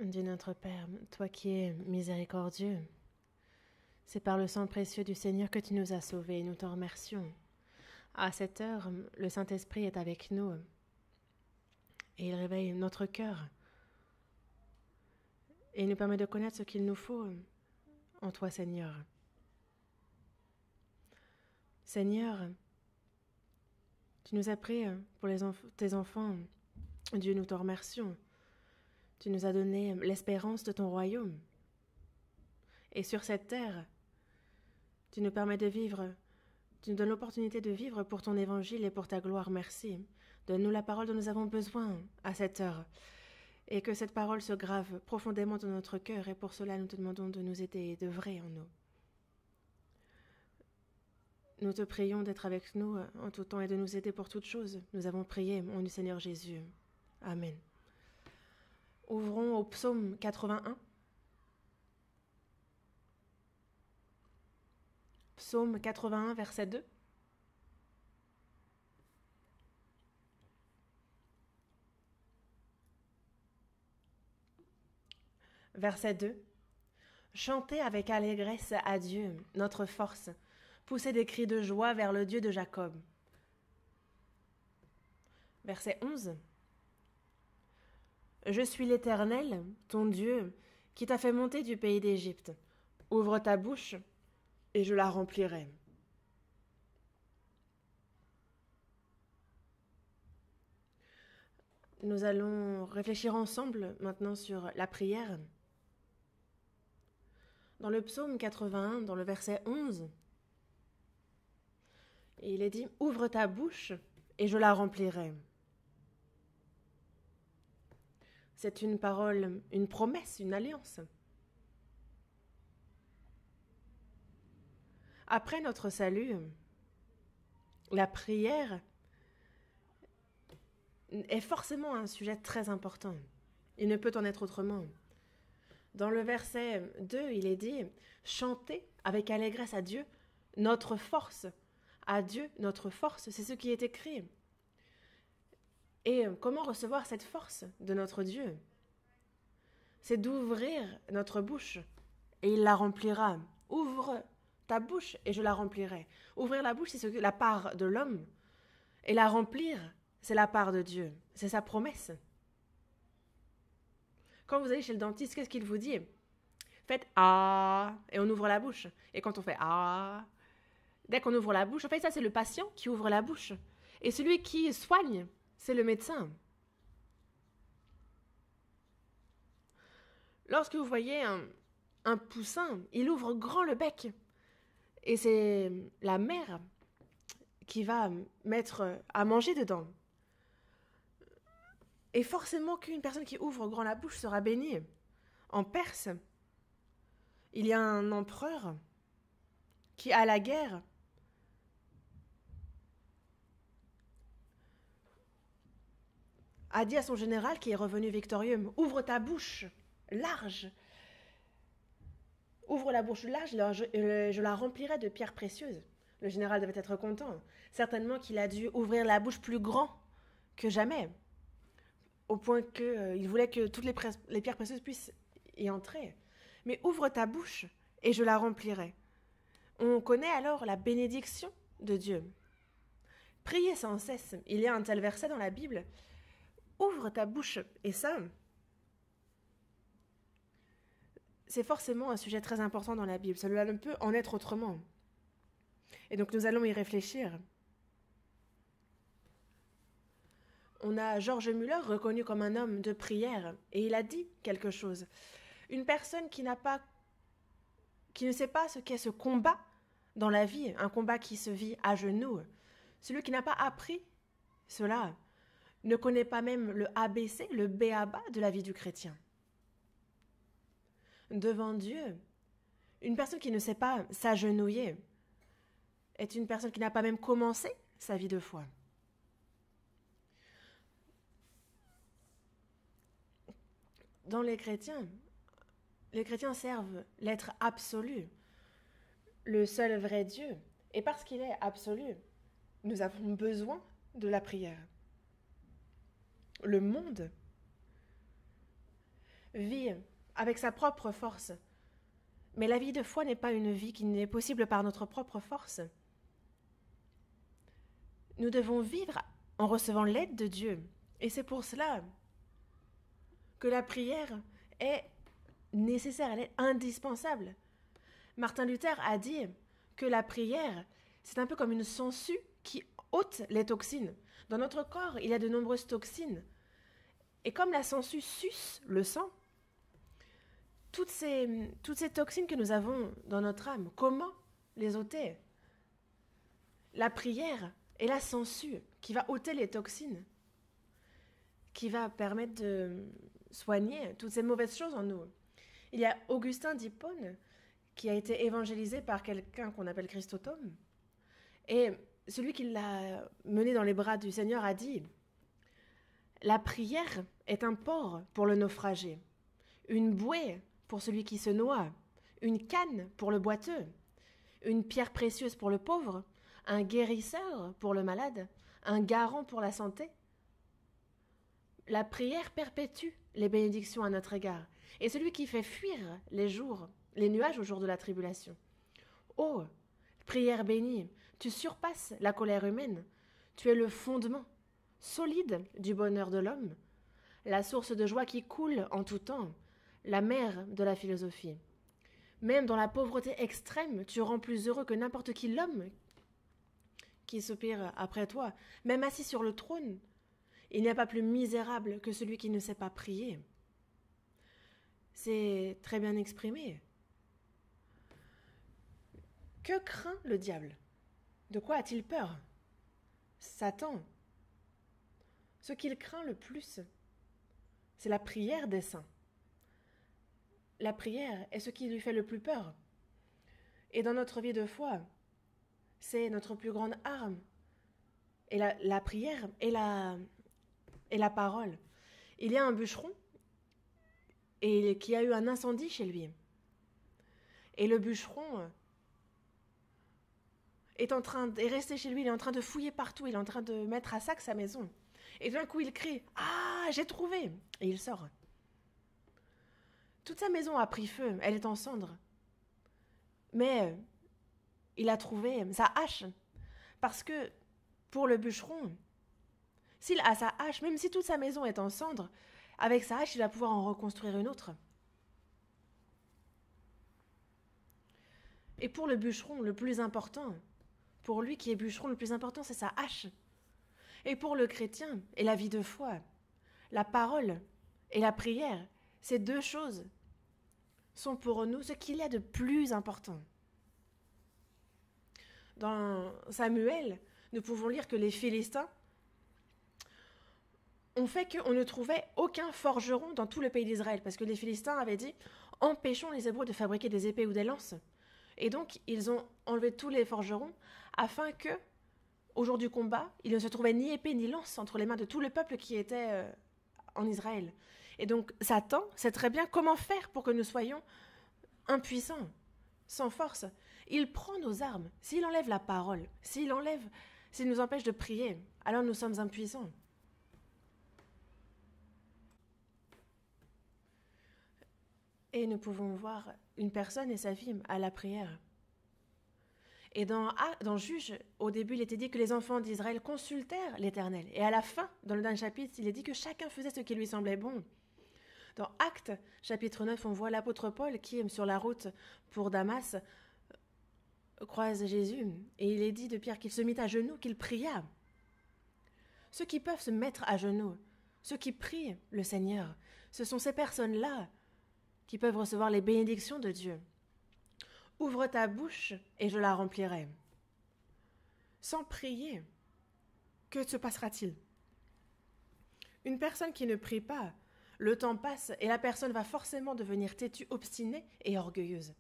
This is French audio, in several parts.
Dieu notre Père, toi qui es miséricordieux, c'est par le sang précieux du Seigneur que tu nous as sauvés et nous t'en remercions. À cette heure, le Saint-Esprit est avec nous et il réveille notre cœur et il nous permet de connaître ce qu'il nous faut en toi, Seigneur. Seigneur, tu nous as pris pour tes enfants. Dieu, nous t'en remercions. Tu nous as donné l'espérance de ton royaume. Et sur cette terre, tu nous permets de vivre, tu nous donnes l'opportunité de vivre pour ton évangile et pour ta gloire. Merci. Donne-nous la parole dont nous avons besoin à cette heure. Et que cette parole se grave profondément dans notre cœur. Et pour cela, nous te demandons de nous aider et d'œuvrer en nous. Nous te prions d'être avec nous en tout temps et de nous aider pour toutes choses. Nous avons prié au nom du Seigneur Jésus. Amen. Ouvrons au psaume 81. Psaume 81, verset 2. Verset 2. Chantez avec allégresse à Dieu, notre force. Poussez des cris de joie vers le Dieu de Jacob. Verset 11. Je suis l'Éternel, ton Dieu, qui t'a fait monter du pays d'Égypte. Ouvre ta bouche, et je la remplirai. Nous allons réfléchir ensemble maintenant sur la prière. Dans le psaume 81, dans le verset 11, il est dit « Ouvre ta bouche, et je la remplirai ». C'est une parole, une promesse, une alliance. Après notre salut, la prière est forcément un sujet très important. Il ne peut en être autrement. Dans le verset 2, il est dit « Chantez avec allégresse à Dieu, notre force ». À Dieu, notre force, c'est ce qui est écrit. Et comment recevoir cette force de notre Dieu? C'est d'ouvrir notre bouche et il la remplira. Ouvre ta bouche et je la remplirai. Ouvrir la bouche, c'est la part de l'homme. Et la remplir, c'est la part de Dieu. C'est sa promesse. Quand vous allez chez le dentiste, qu'est-ce qu'il vous dit? Faites « Ah » et on ouvre la bouche. Et quand on fait « Ah », dès qu'on ouvre la bouche, en fait, ça, c'est le patient qui ouvre la bouche. Et celui qui soigne, c'est le médecin. Lorsque vous voyez un poussin, il ouvre grand le bec. Et c'est la mère qui va mettre à manger dedans. Et forcément qu'une personne qui ouvre grand la bouche sera bénie. En Perse, il y a un empereur qui, à la guerre, a dit à son général qui est revenu victorieux « Ouvre ta bouche large !» Ouvre la bouche large, je la remplirai de pierres précieuses. Le général devait être content. Certainement qu'il a dû ouvrir la bouche plus grand que jamais, au point qu'il voulait que toutes les pierres précieuses puissent y entrer. Mais ouvre ta bouche et je la remplirai. On connaît alors la bénédiction de Dieu. Priez sans cesse. Il y a un tel verset dans la Bible. Ouvre ta bouche. Et ça, c'est forcément un sujet très important dans la Bible. Cela ne peut en être autrement. Et donc nous allons y réfléchir. On a George Muller reconnu comme un homme de prière et il a dit quelque chose. Une personne qui ne sait pas ce qu'est ce combat dans la vie, un combat qui se vit à genoux, celui qui n'a pas appris cela ne connaît pas même le ABC, le B.A.B.A. de la vie du chrétien. Devant Dieu, une personne qui ne sait pas s'agenouiller est une personne qui n'a pas même commencé sa vie de foi. Dans les chrétiens servent l'être absolu, le seul vrai Dieu. Et parce qu'il est absolu, nous avons besoin de la prière. Le monde vit avec sa propre force. Mais la vie de foi n'est pas une vie qui n'est possible par notre propre force. Nous devons vivre en recevant l'aide de Dieu. Et c'est pour cela que la prière est nécessaire, elle est indispensable. Martin Luther a dit que la prière, c'est un peu comme une sangsue qui ôte les toxines. Dans notre corps, il y a de nombreuses toxines. Et comme la sangsue suce le sang, toutes ces toxines que nous avons dans notre âme, comment les ôter? La prière est la sangsue qui va ôter les toxines, qui va permettre de soigner toutes ces mauvaises choses en nous. Il y a Augustin d'Hippone qui a été évangélisé par quelqu'un qu'on appelle Chrysostome. Et celui qui l'a mené dans les bras du Seigneur a dit « La prière est un port pour le naufragé, une bouée pour celui qui se noie, une canne pour le boiteux, une pierre précieuse pour le pauvre, un guérisseur pour le malade, un garant pour la santé. La prière perpétue les bénédictions à notre égard, et celui qui fait fuir les nuages au jour de la tribulation. Oh, prière bénie, tu surpasses la colère humaine, tu es le fondement solide du bonheur de l'homme, la source de joie qui coule en tout temps, la mère de la philosophie. Même dans la pauvreté extrême, tu rends plus heureux que n'importe qui l'homme qui soupire après toi. Même assis sur le trône, il n'y a pas plus misérable que celui qui ne sait pas prier. C'est très bien exprimé. Que craint le diable? De quoi a-t-il peur? Satan. Ce qu'il craint le plus, c'est la prière des saints. La prière est ce qui lui fait le plus peur. Et dans notre vie de foi, c'est notre plus grande arme. Et la prière et la parole. Il y a un bûcheron qui a eu un incendie chez lui. Et le bûcheron est resté chez lui, il est en train de fouiller partout, il est en train de mettre à sac sa maison. Et d'un coup, il crie « Ah, j'ai trouvé !» Et il sort. Toute sa maison a pris feu, elle est en cendres. Mais il a trouvé sa hache. Parce que pour le bûcheron, s'il a sa hache, même si toute sa maison est en cendres, avec sa hache, il va pouvoir en reconstruire une autre. Et pour le bûcheron, le plus important, pour lui qui est bûcheron, le plus important, c'est sa hache. Et pour le chrétien et la vie de foi, la parole et la prière, ces deux choses sont pour nous ce qu'il y a de plus important. Dans Samuel, nous pouvons lire que les Philistins ont fait qu'on ne trouvait aucun forgeron dans tout le pays d'Israël, parce que les Philistins avaient dit « Empêchons les Hébreux de fabriquer des épées ou des lances ». Et donc, ils ont enlevé tous les forgerons afin que, au jour du combat, il ne se trouvait ni épée ni lance entre les mains de tout le peuple qui était en Israël. Et donc, Satan sait très bien comment faire pour que nous soyons impuissants, sans force. Il prend nos armes. S'il enlève la parole, s'il nous empêche de prier, alors nous sommes impuissants. Et nous pouvons voir une personne et sa vie à la prière. Et dans Juge, au début, il était dit que les enfants d'Israël consultèrent l'Éternel. Et à la fin, dans le dernier chapitre, il est dit que chacun faisait ce qui lui semblait bon. Dans Actes, chapitre 9, on voit l'apôtre Paul qui, sur la route pour Damas, croise Jésus. Et il est dit de Pierre qu'il se mit à genoux, qu'il pria. Ceux qui peuvent se mettre à genoux, ceux qui prient le Seigneur, ce sont ces personnes-là qui peuvent recevoir les bénédictions de Dieu. Ouvre ta bouche et je la remplirai. Sans prier, que se passera-t-il? Une personne qui ne prie pas, le temps passe et la personne va forcément devenir têtue, obstinée et orgueilleuse.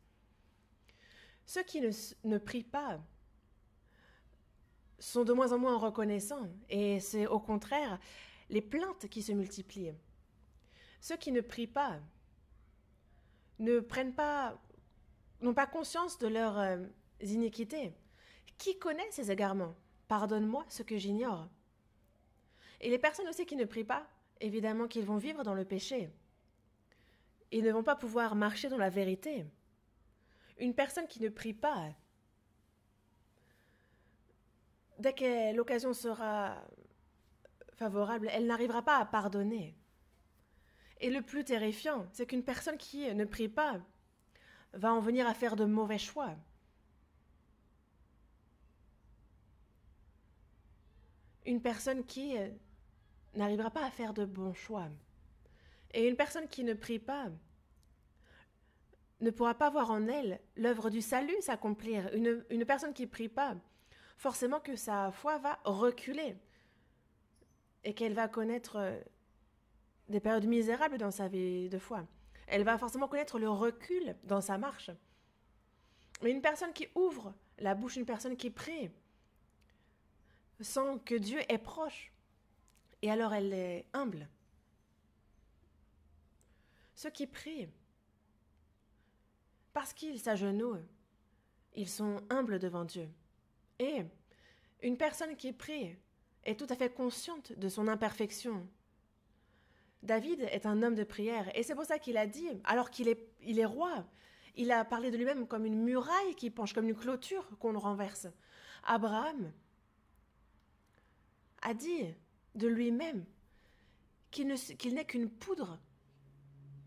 Ceux qui ne prient pas sont de moins en moins reconnaissants et c'est au contraire les plaintes qui se multiplient. Ceux qui ne prient pas n'ont pas conscience de leurs iniquités. Qui connaît ces égarements? Pardonne-moi ce que j'ignore. Et les personnes aussi qui ne prient pas, évidemment qu'ils vont vivre dans le péché. ils ne vont pas pouvoir marcher dans la vérité. Une personne qui ne prie pas, dès que l'occasion sera favorable, elle n'arrivera pas à pardonner. Et le plus terrifiant, c'est qu'une personne qui ne prie pas va en venir à faire de mauvais choix. Une personne qui n'arrivera pas à faire de bons choix. Et une personne qui ne prie pas ne pourra pas voir en elle l'œuvre du salut s'accomplir. Une personne qui ne prie pas, forcément que sa foi va reculer et qu'elle va connaître des périodes misérables dans sa vie de foi. Elle va forcément connaître le recul dans sa marche. Mais une personne qui ouvre la bouche, une personne qui prie, sent que Dieu est proche, et alors elle est humble. Ceux qui prient, parce qu'ils s'agenouillent, ils sont humbles devant Dieu. Et une personne qui prie est tout à fait consciente de son imperfection. David est un homme de prière, et c'est pour ça qu'il a dit, alors qu'il est roi, il a parlé de lui-même comme une muraille qui penche, comme une clôture qu'on renverse. Abraham a dit de lui-même qu'il n'est qu'une poudre,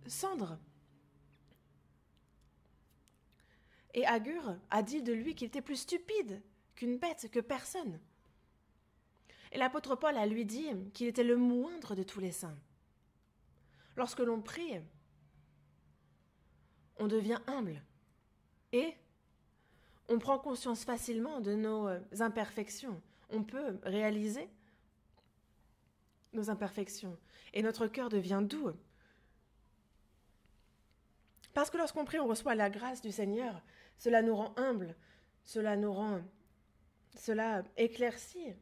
cendre. Et Agur a dit de lui qu'il était plus stupide qu'une bête, que personne. Et l'apôtre Paul a lui dit qu'il était le moindre de tous les saints. Lorsque l'on prie, on devient humble et on prend conscience facilement de nos imperfections. On peut réaliser nos imperfections et notre cœur devient doux. Parce que lorsqu'on prie, on reçoit la grâce du Seigneur. Cela nous rend humbles, cela éclaircit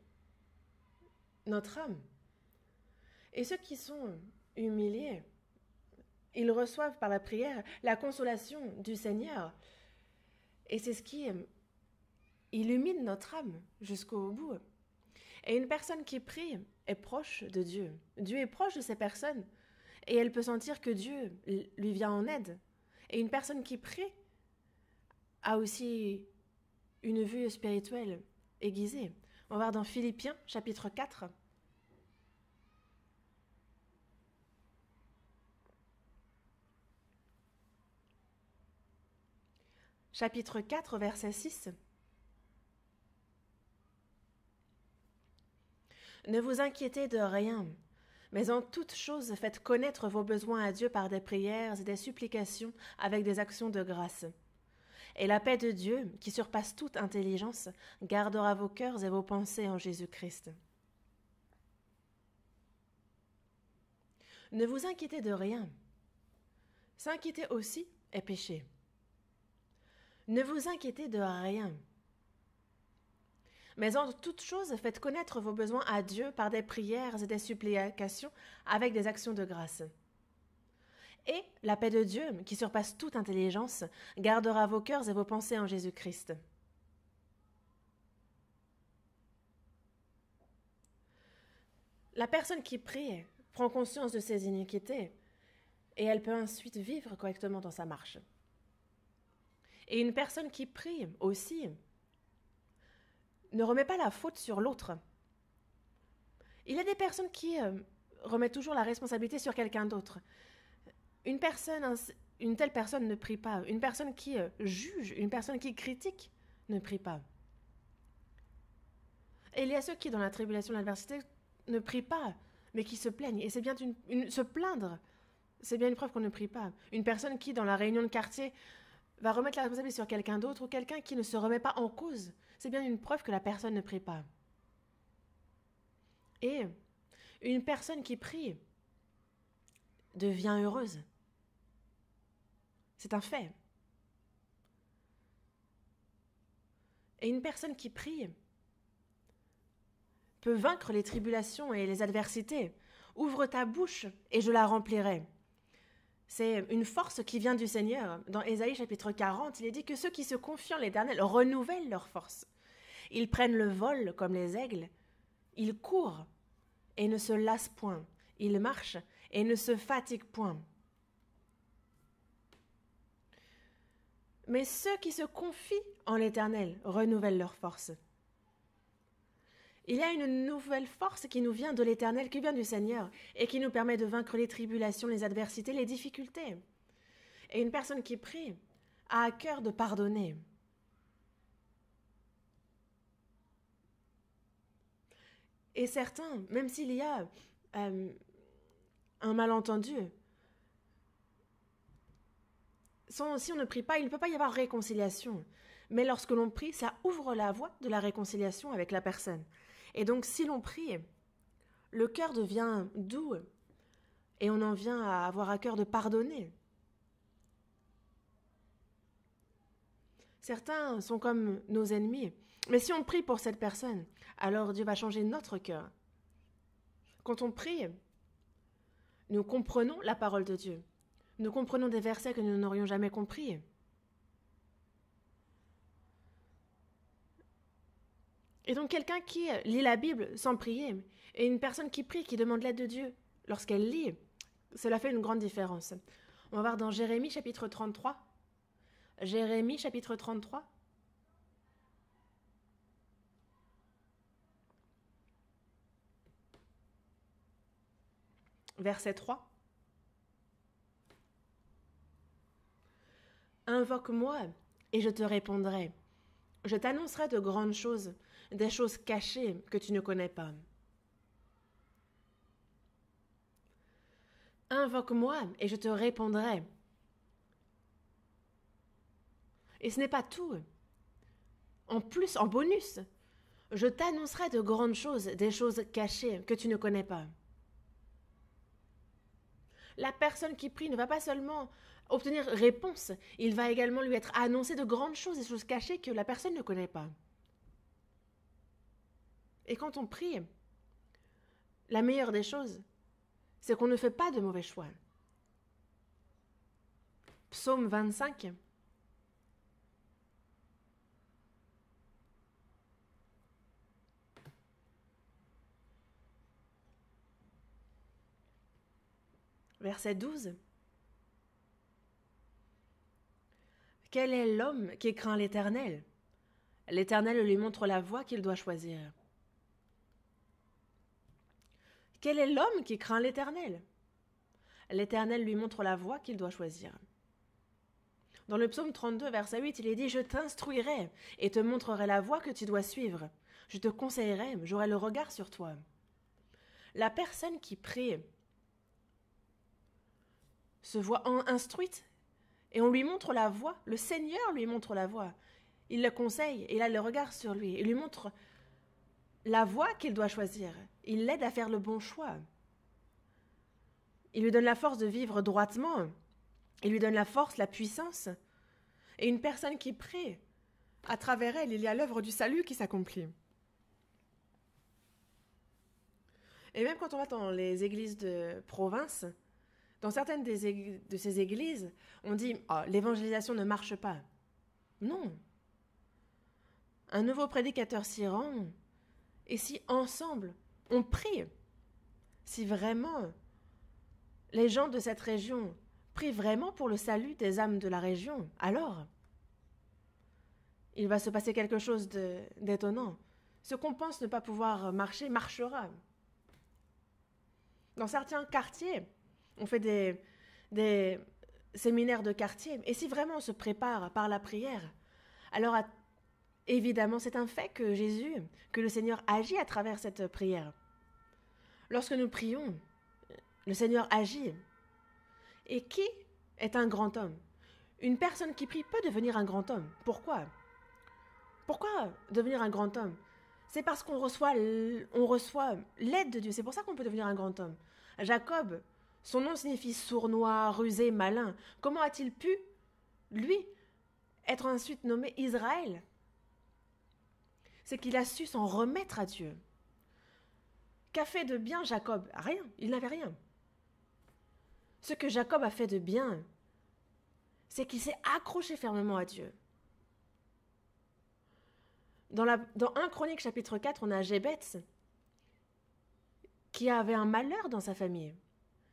notre âme. Et ceux qui sont humiliés, ils reçoivent par la prière la consolation du Seigneur. Et c'est ce qui illumine notre âme jusqu'au bout. Et une personne qui prie est proche de Dieu. Dieu est proche de ces personnes et elle peut sentir que Dieu lui vient en aide. Et une personne qui prie a aussi une vue spirituelle aiguisée. On va voir dans Philippiens, chapitre 4. Chapitre 4, verset 6. Ne vous inquiétez de rien, mais en toute chose faites connaître vos besoins à Dieu par des prières et des supplications avec des actions de grâce. Et la paix de Dieu, qui surpasse toute intelligence, gardera vos cœurs et vos pensées en Jésus-Christ. Ne vous inquiétez de rien. S'inquiéter aussi est péché. Ne vous inquiétez de rien. Mais en toute chose, faites connaître vos besoins à Dieu par des prières et des supplications avec des actions de grâce. Et la paix de Dieu, qui surpasse toute intelligence, gardera vos cœurs et vos pensées en Jésus-Christ. La personne qui prie prend conscience de ses iniquités et elle peut ensuite vivre correctement dans sa marche. Et une personne qui prie aussi ne remet pas la faute sur l'autre. Il y a des personnes qui remettent toujours la responsabilité sur quelqu'un d'autre. Une telle personne ne prie pas. Une personne qui juge, une personne qui critique ne prie pas. Et il y a ceux qui, dans la tribulation, l'adversité, ne prient pas, mais qui se plaignent. Et c'est bien se plaindre. C'est bien une preuve qu'on ne prie pas. Une personne qui, dans la réunion de quartier, va remettre la responsabilité sur quelqu'un d'autre ou quelqu'un qui ne se remet pas en cause. C'est bien une preuve que la personne ne prie pas. Et une personne qui prie devient heureuse. C'est un fait. Et une personne qui prie peut vaincre les tribulations et les adversités. Ouvre ta bouche et je la remplirai. C'est une force qui vient du Seigneur. Dans Ésaïe chapitre 40, il est dit que ceux qui se confient en l'Éternel renouvellent leur force. Ils prennent le vol comme les aigles. Ils courent et ne se lassent point. Ils marchent et ne se fatiguent point. Mais ceux qui se confient en l'Éternel renouvellent leur force. Il y a une nouvelle force qui nous vient de l'Éternel, qui vient du Seigneur, et qui nous permet de vaincre les tribulations, les adversités, les difficultés. Et une personne qui prie a à cœur de pardonner. Et certains, même s'il y a un malentendu, si on ne prie pas, il ne peut pas y avoir réconciliation. Mais lorsque l'on prie, ça ouvre la voie de la réconciliation avec la personne. Et donc, si l'on prie, le cœur devient doux et on en vient à avoir à cœur de pardonner. Certains sont comme nos ennemis. Mais si on prie pour cette personne, alors Dieu va changer notre cœur. Quand on prie, nous comprenons la parole de Dieu. Nous comprenons des versets que nous n'aurions jamais compris. Et donc quelqu'un qui lit la Bible sans prier, et une personne qui prie, qui demande l'aide de Dieu lorsqu'elle lit, cela fait une grande différence. On va voir dans Jérémie chapitre 33. Jérémie chapitre 33. Verset 3. Invoque-moi et je te répondrai. Je t'annoncerai de grandes choses, des choses cachées que tu ne connais pas. Invoque-moi et je te répondrai. Et ce n'est pas tout. En plus, en bonus, je t'annoncerai de grandes choses, des choses cachées que tu ne connais pas. La personne qui prie ne va pas seulement obtenir réponse, il va également lui être annoncé de grandes choses, des choses cachées que la personne ne connaît pas. Et quand on prie, la meilleure des choses, c'est qu'on ne fait pas de mauvais choix. Psaume 25. Verset 12. Quel est l'homme qui craint l'Éternel? L'Éternel lui montre la voie qu'il doit choisir. Quel est l'homme qui craint l'Éternel? L'Éternel lui montre la voie qu'il doit choisir. Dans le psaume 32, verset 8, il est dit « Je t'instruirai et te montrerai la voie que tu dois suivre. Je te conseillerai, j'aurai le regard sur toi. » La personne qui prie se voit instruite et on lui montre la voie. Le Seigneur lui montre la voie. Il le conseille et il a le regard sur lui. Il lui montre la voie qu'il doit choisir. Il l'aide à faire le bon choix. Il lui donne la force de vivre droitement. Il lui donne la force, la puissance. Et une personne qui prie, à travers elle, il y a l'œuvre du salut qui s'accomplit. Et même quand on va dans les églises de province, dans certaines de ces églises, on dit « Oh, l'évangélisation ne marche pas ». Non. Un nouveau prédicateur s'y rend, et si ensemble, on prie, si vraiment les gens de cette région prient vraiment pour le salut des âmes de la région, alors il va se passer quelque chose d'étonnant. Ce qu'on pense ne pas pouvoir marcher, marchera. Dans certains quartiers, on fait des séminaires de quartier. Et si vraiment on se prépare par la prière, alors évidemment c'est un fait que Jésus, que le Seigneur agit à travers cette prière. Lorsque nous prions, le Seigneur agit. Et qui est un grand homme? Une personne qui prie peut devenir un grand homme. Pourquoi? Pourquoi devenir un grand homme? C'est parce qu'on reçoit l'aide de Dieu. C'est pour ça qu'on peut devenir un grand homme. Jacob, son nom signifie sournois, rusé, malin. Comment a-t-il pu, lui, être ensuite nommé Israël? C'est qu'il a su s'en remettre à Dieu. Qu'a fait de bien Jacob? Rien, il n'avait rien. Ce que Jacob a fait de bien, c'est qu'il s'est accroché fermement à Dieu. Dans 1 Chronique chapitre 4, on a Jébetz qui avait un malheur dans sa famille.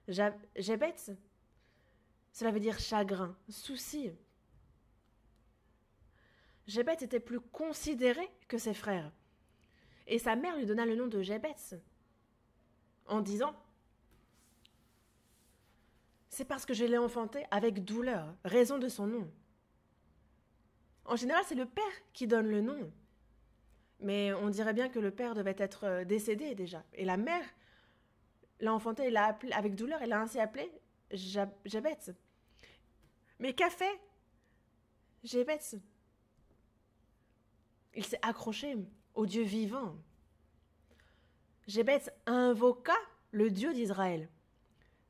Jébetz, cela veut dire chagrin, souci. Jébet était plus considéré que ses frères. Et sa mère lui donna le nom de Jébetz, en disant « C'est parce que je l'ai enfanté avec douleur, raison de son nom. » En général, c'est le père qui donne le nom. Mais on dirait bien que le père devait être décédé déjà. Et la mère l'a enfanté et l'a appelé avec douleur, elle l'a ainsi appelé Jébetz. Mais qu'a fait Jébetz? Il s'est accroché au Dieu vivant. Jébetz invoqua le Dieu d'Israël.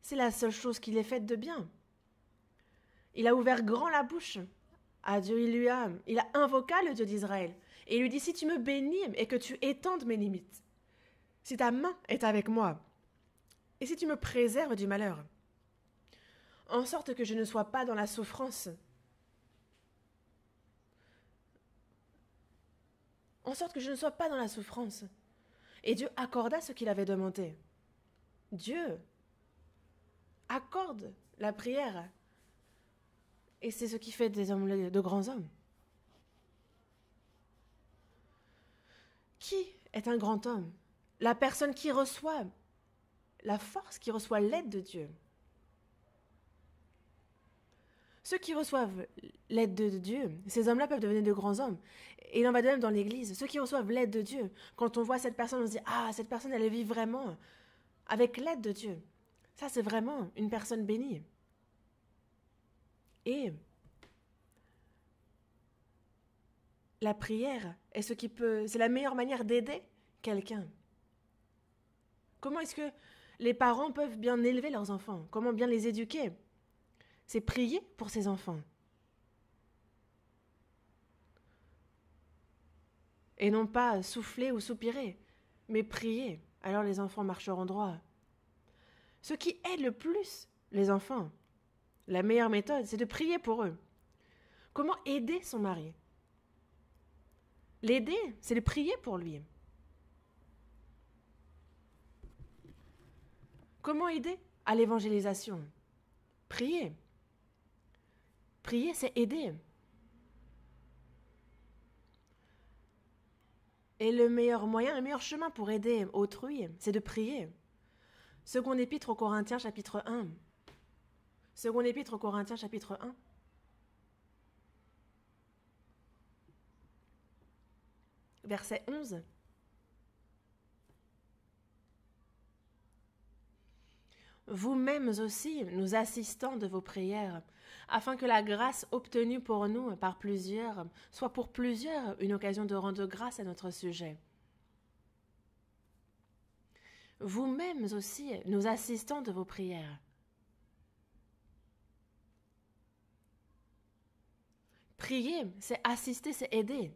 C'est la seule chose qu'il ait faite de bien. Il a ouvert grand la bouche à Dieu. Il a invoqué le Dieu d'Israël. Et il lui dit, si tu me bénis et que tu étendes mes limites, si ta main est avec moi, et si tu me préserves du malheur, en sorte que je ne sois pas dans la souffrance, Et Dieu accorda ce qu'il avait demandé. Dieu accorde la prière. Et c'est ce qui fait des hommes, de grands hommes. Qui est un grand homme? La personne qui reçoit la force, qui reçoit l'aide de Dieu. Ceux qui reçoivent l'aide de Dieu, ces hommes-là peuvent devenir de grands hommes. Et il en va de même dans l'Église. Ceux qui reçoivent l'aide de Dieu, quand on voit cette personne, on se dit « Ah, cette personne, elle vit vraiment avec l'aide de Dieu. » Ça, c'est vraiment une personne bénie. Et la prière est c'est la meilleure manière d'aider quelqu'un. Comment est-ce que les parents peuvent bien élever leurs enfants? Comment bien les éduquer? C'est prier pour ses enfants. Et non pas souffler ou soupirer, mais prier. Alors les enfants marcheront droit. Ce qui aide le plus les enfants, la meilleure méthode, c'est de prier pour eux. Comment aider son mari? L'aider, c'est de prier pour lui. Comment aider à l'évangélisation? Prier. Prier, c'est aider. Et le meilleur moyen, le meilleur chemin pour aider autrui, c'est de prier. Seconde épître aux Corinthiens, chapitre 1. Seconde épître aux Corinthiens, chapitre 1. Verset 11. Vous-mêmes aussi, nous assistons de vos prières, afin que la grâce obtenue pour nous par plusieurs soit pour plusieurs une occasion de rendre grâce à notre sujet. Vous-mêmes aussi, nous assistons de vos prières. Prier, c'est assister, c'est aider.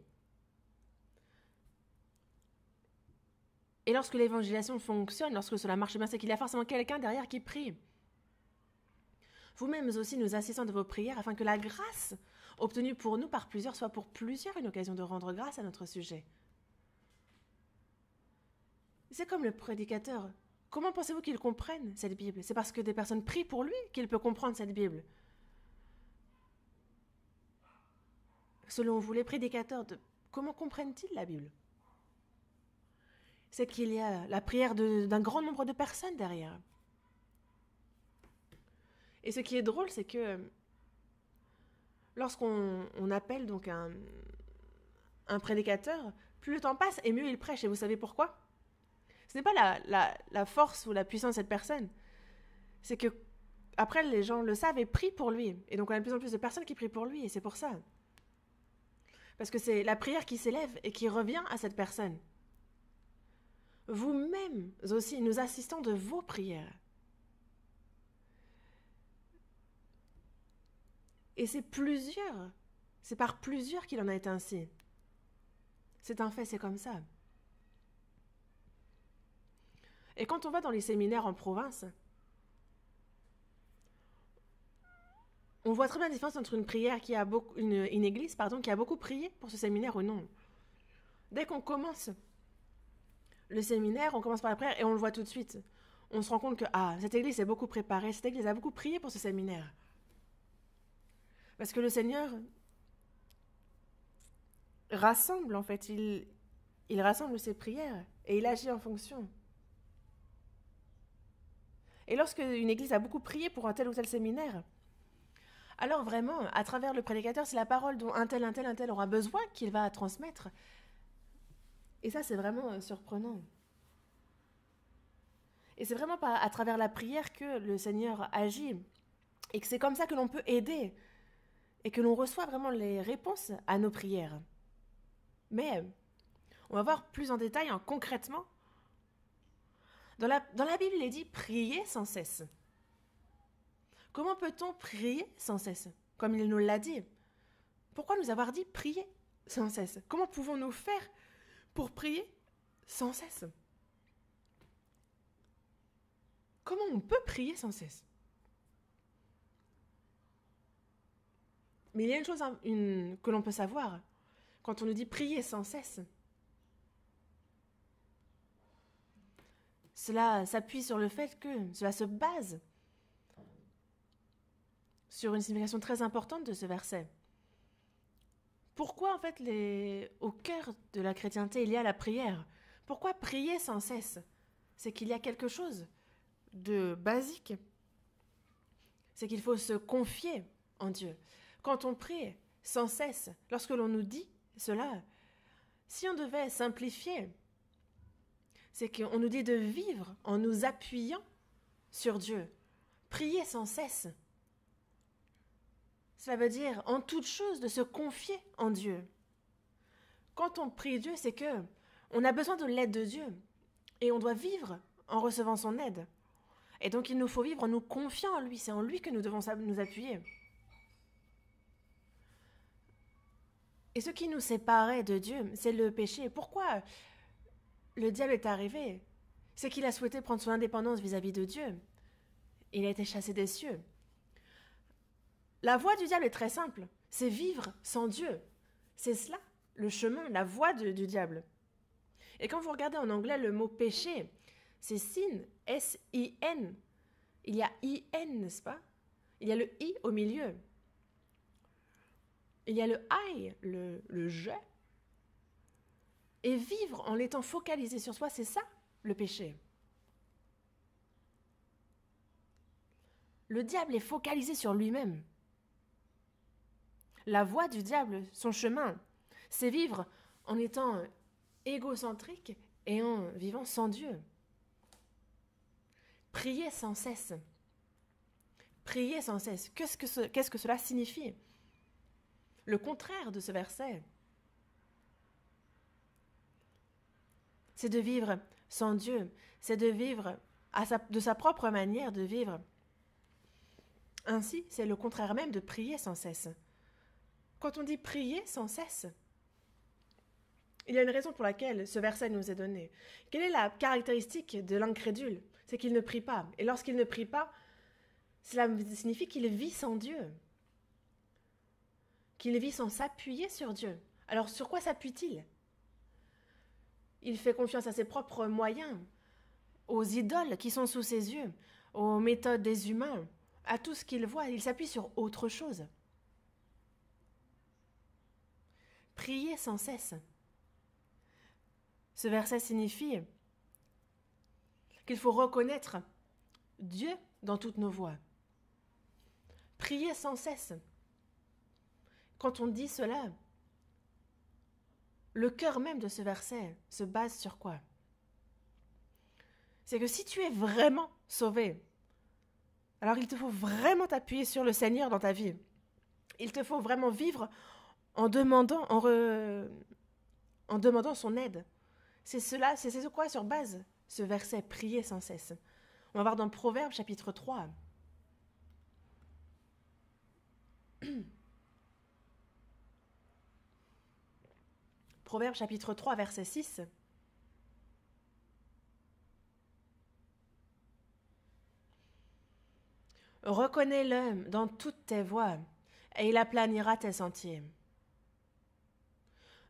Et lorsque l'évangélisation fonctionne, lorsque cela marche bien, c'est qu'il y a forcément quelqu'un derrière qui prie. Vous-mêmes aussi, nous assistons de vos prières afin que la grâce obtenue pour nous par plusieurs soit pour plusieurs une occasion de rendre grâce à notre sujet. C'est comme le prédicateur. Comment pensez-vous qu'il comprenne cette Bible? C'est parce que des personnes prient pour lui qu'il peut comprendre cette Bible. Selon vous, les prédicateurs, comment comprennent-ils la Bible? C'est qu'il y a la prière d'un grand nombre de personnes derrière. Et ce qui est drôle, c'est que lorsqu'on appelle donc un prédicateur, plus le temps passe et mieux il prêche. Et vous savez pourquoi? Ce n'est pas la force ou la puissance de cette personne. C'est que après les gens le savent et prient pour lui. Et donc on a de plus en plus de personnes qui prient pour lui. Et c'est pour ça. Parce que c'est la prière qui s'élève et qui revient à cette personne. Vous-mêmes aussi, nous assistons de vos prières. Et c'est par plusieurs qu'il en a été ainsi. C'est un fait, c'est comme ça. Et quand on va dans les séminaires en province, on voit très bien la différence entre une prière une église qui a beaucoup prié pour ce séminaire ou non. Dès qu'on commence le séminaire, on commence par la prière et on le voit tout de suite. On se rend compte que cette église est beaucoup préparée, cette église a beaucoup prié pour ce séminaire. Parce que le Seigneur rassemble, en fait. Il rassemble ses prières et il agit en fonction. Et lorsque une église a beaucoup prié pour un tel ou tel séminaire, alors vraiment, à travers le prédicateur, c'est la parole dont un tel aura besoin qu'il va transmettre. Et ça, c'est vraiment surprenant. Et c'est vraiment à travers la prière que le Seigneur agit. Et que c'est comme ça que l'on peut aider. Et que l'on reçoit vraiment les réponses à nos prières. Mais on va voir plus en détail, concrètement. Dans la Bible, il est dit « prier sans cesse ». Comment peut-on prier sans cesse? Comme il nous l'a dit. Pourquoi nous avoir dit « prier sans cesse » Comment pouvons-nous faire pour prier sans cesse? Comment on peut prier sans cesse? Mais il y a une chose que l'on peut savoir. Quand on nous dit « prier sans cesse », cela s'appuie sur le fait que cela se base sur une signification très importante de ce verset. Pourquoi, en fait, au cœur de la chrétienté, il y a la prière? Pourquoi prier sans cesse? C'est qu'il y a quelque chose de basique. C'est qu'il faut se confier en Dieu. Quand on prie sans cesse, lorsque l'on nous dit cela, si on devait simplifier, c'est qu'on nous dit de vivre en nous appuyant sur Dieu. Prier sans cesse. Cela veut dire, en toute chose, de se confier en Dieu. Quand on prie Dieu, c'est que on a besoin de l'aide de Dieu. Et on doit vivre en recevant son aide. Et donc, il nous faut vivre en nous confiant en lui. C'est en lui que nous devons nous appuyer. Et ce qui nous séparait de Dieu, c'est le péché. Pourquoi le diable est arrivé? C'est qu'il a souhaité prendre son indépendance vis-à-vis de Dieu. Il a été chassé des cieux. La voie du diable est très simple. C'est vivre sans Dieu. C'est cela, le chemin, la voie du diable. Et quand vous regardez en anglais le mot péché, c'est sin, S-I-N. Il y a I-N, n'est-ce pas? Il y a le I au milieu. Il y a le I, le je. Et vivre en l'étant focalisé sur soi, c'est ça, le péché. Le diable est focalisé sur lui-même. La voie du diable, son chemin, c'est vivre en étant égocentrique et en vivant sans Dieu. Prier sans cesse. Prier sans cesse. Qu'est-ce que cela signifie? Le contraire de ce verset, c'est de vivre sans Dieu. C'est de vivre de sa propre manière de vivre. Ainsi, c'est le contraire même de prier sans cesse. Quand on dit prier sans cesse, il y a une raison pour laquelle ce verset nous est donné. Quelle est la caractéristique de l'incrédule? C'est qu'il ne prie pas. Et lorsqu'il ne prie pas, cela signifie qu'il vit sans Dieu. Qu'il vit sans s'appuyer sur Dieu. Alors sur quoi s'appuie-t-il? Il fait confiance à ses propres moyens, aux idoles qui sont sous ses yeux, aux méthodes des humains, à tout ce qu'il voit. Il s'appuie sur autre chose. Prier sans cesse. Ce verset signifie qu'il faut reconnaître Dieu dans toutes nos voies. Prier sans cesse. Quand on dit cela, le cœur même de ce verset se base sur quoi? C'est que si tu es vraiment sauvé, alors il te faut vraiment t'appuyer sur le Seigneur dans ta vie. Il te faut vraiment vivre en demandant son aide. C'est ce quoi sur base ce verset, prier sans cesse. On va voir dans Proverbes chapitre 3. Proverbes chapitre 3, verset 6. Reconnais-le dans toutes tes voies, et il aplanira tes sentiers.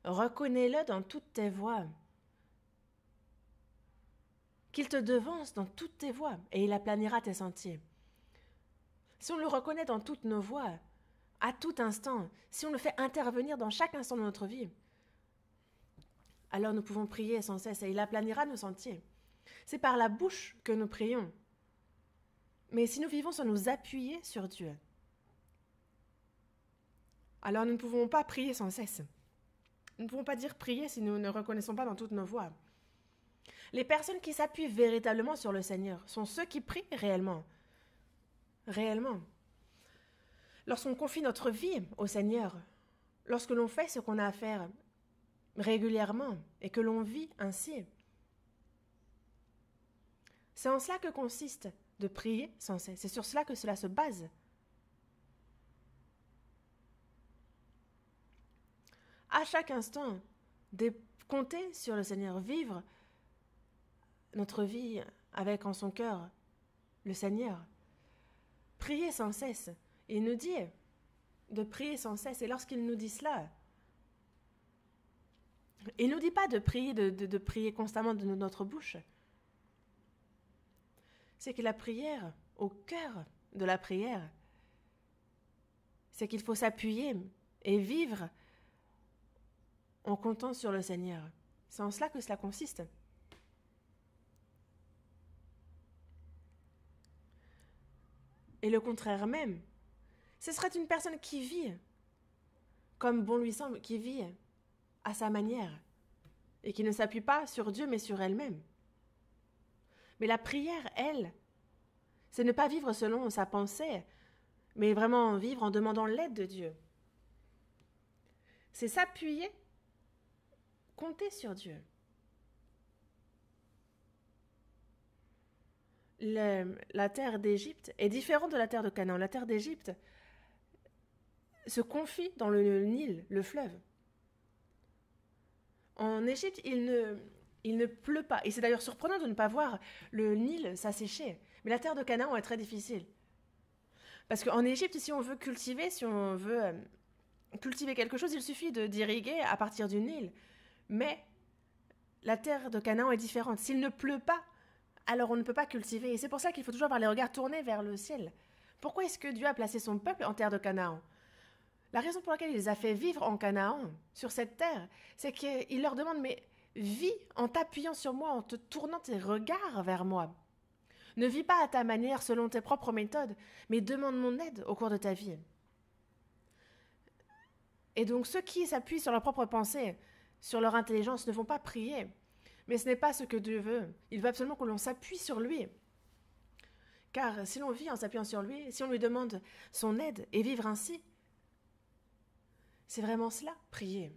Reconnais-le dans toutes tes voies, qu'il te devance dans toutes tes voies, et il aplanira tes sentiers. Si on le reconnaît dans toutes nos voies, à tout instant, si on le fait intervenir dans chaque instant de notre vie, alors nous pouvons prier sans cesse et il aplanira nos sentiers. C'est par la bouche que nous prions. Mais si nous vivons sans nous appuyer sur Dieu, alors nous ne pouvons pas prier sans cesse. Nous ne pouvons pas dire prier si nous ne reconnaissons pas dans toutes nos voies. Les personnes qui s'appuient véritablement sur le Seigneur sont ceux qui prient réellement. Réellement. Lorsqu'on confie notre vie au Seigneur, lorsque l'on fait ce qu'on a à faire régulièrement et que l'on vit ainsi, c'est en cela que consiste de prier sans cesse. C'est sur cela que cela se base. À chaque instant, compter sur le Seigneur, vivre notre vie avec en son cœur le Seigneur. Prier sans cesse. Il nous dit de prier sans cesse. Et lorsqu'il nous dit cela, il ne nous dit pas de prier, de prier constamment de notre bouche. C'est que la prière, au cœur de la prière, c'est qu'il faut s'appuyer et vivre en comptant sur le Seigneur. C'est en cela que cela consiste. Et le contraire même, ce serait une personne qui vit comme bon lui semble, qui vit à sa manière et qui ne s'appuie pas sur Dieu mais sur elle-même. Mais la prière, elle, c'est ne pas vivre selon sa pensée, mais vraiment vivre en demandant l'aide de Dieu. C'est s'appuyer, compter sur Dieu. La terre d'Égypte est différente de la terre de Canaan. La terre d'Égypte se confie dans le Nil, le fleuve. En Égypte, il ne pleut pas. Et c'est d'ailleurs surprenant de ne pas voir le Nil s'assécher. Mais la terre de Canaan est très difficile. Parce qu'en Égypte, si on veut cultiver quelque chose, il suffit d'irriguer à partir du Nil. Mais la terre de Canaan est différente. S'il ne pleut pas, alors on ne peut pas cultiver. Et c'est pour ça qu'il faut toujours avoir les regards tournés vers le ciel. Pourquoi est-ce que Dieu a placé son peuple en terre de Canaan ? La raison pour laquelle il les a fait vivre en Canaan, sur cette terre, c'est qu'il leur demande, mais vis en t'appuyant sur moi, en te tournant tes regards vers moi. Ne vis pas à ta manière, selon tes propres méthodes, mais demande mon aide au cours de ta vie. Et donc ceux qui s'appuient sur leur propre pensée, sur leur intelligence, ne vont pas prier. Mais ce n'est pas ce que Dieu veut. Il veut absolument que l'on s'appuie sur lui. Car si l'on vit en s'appuyant sur lui, si on lui demande son aide et vivre ainsi, c'est vraiment cela, prier.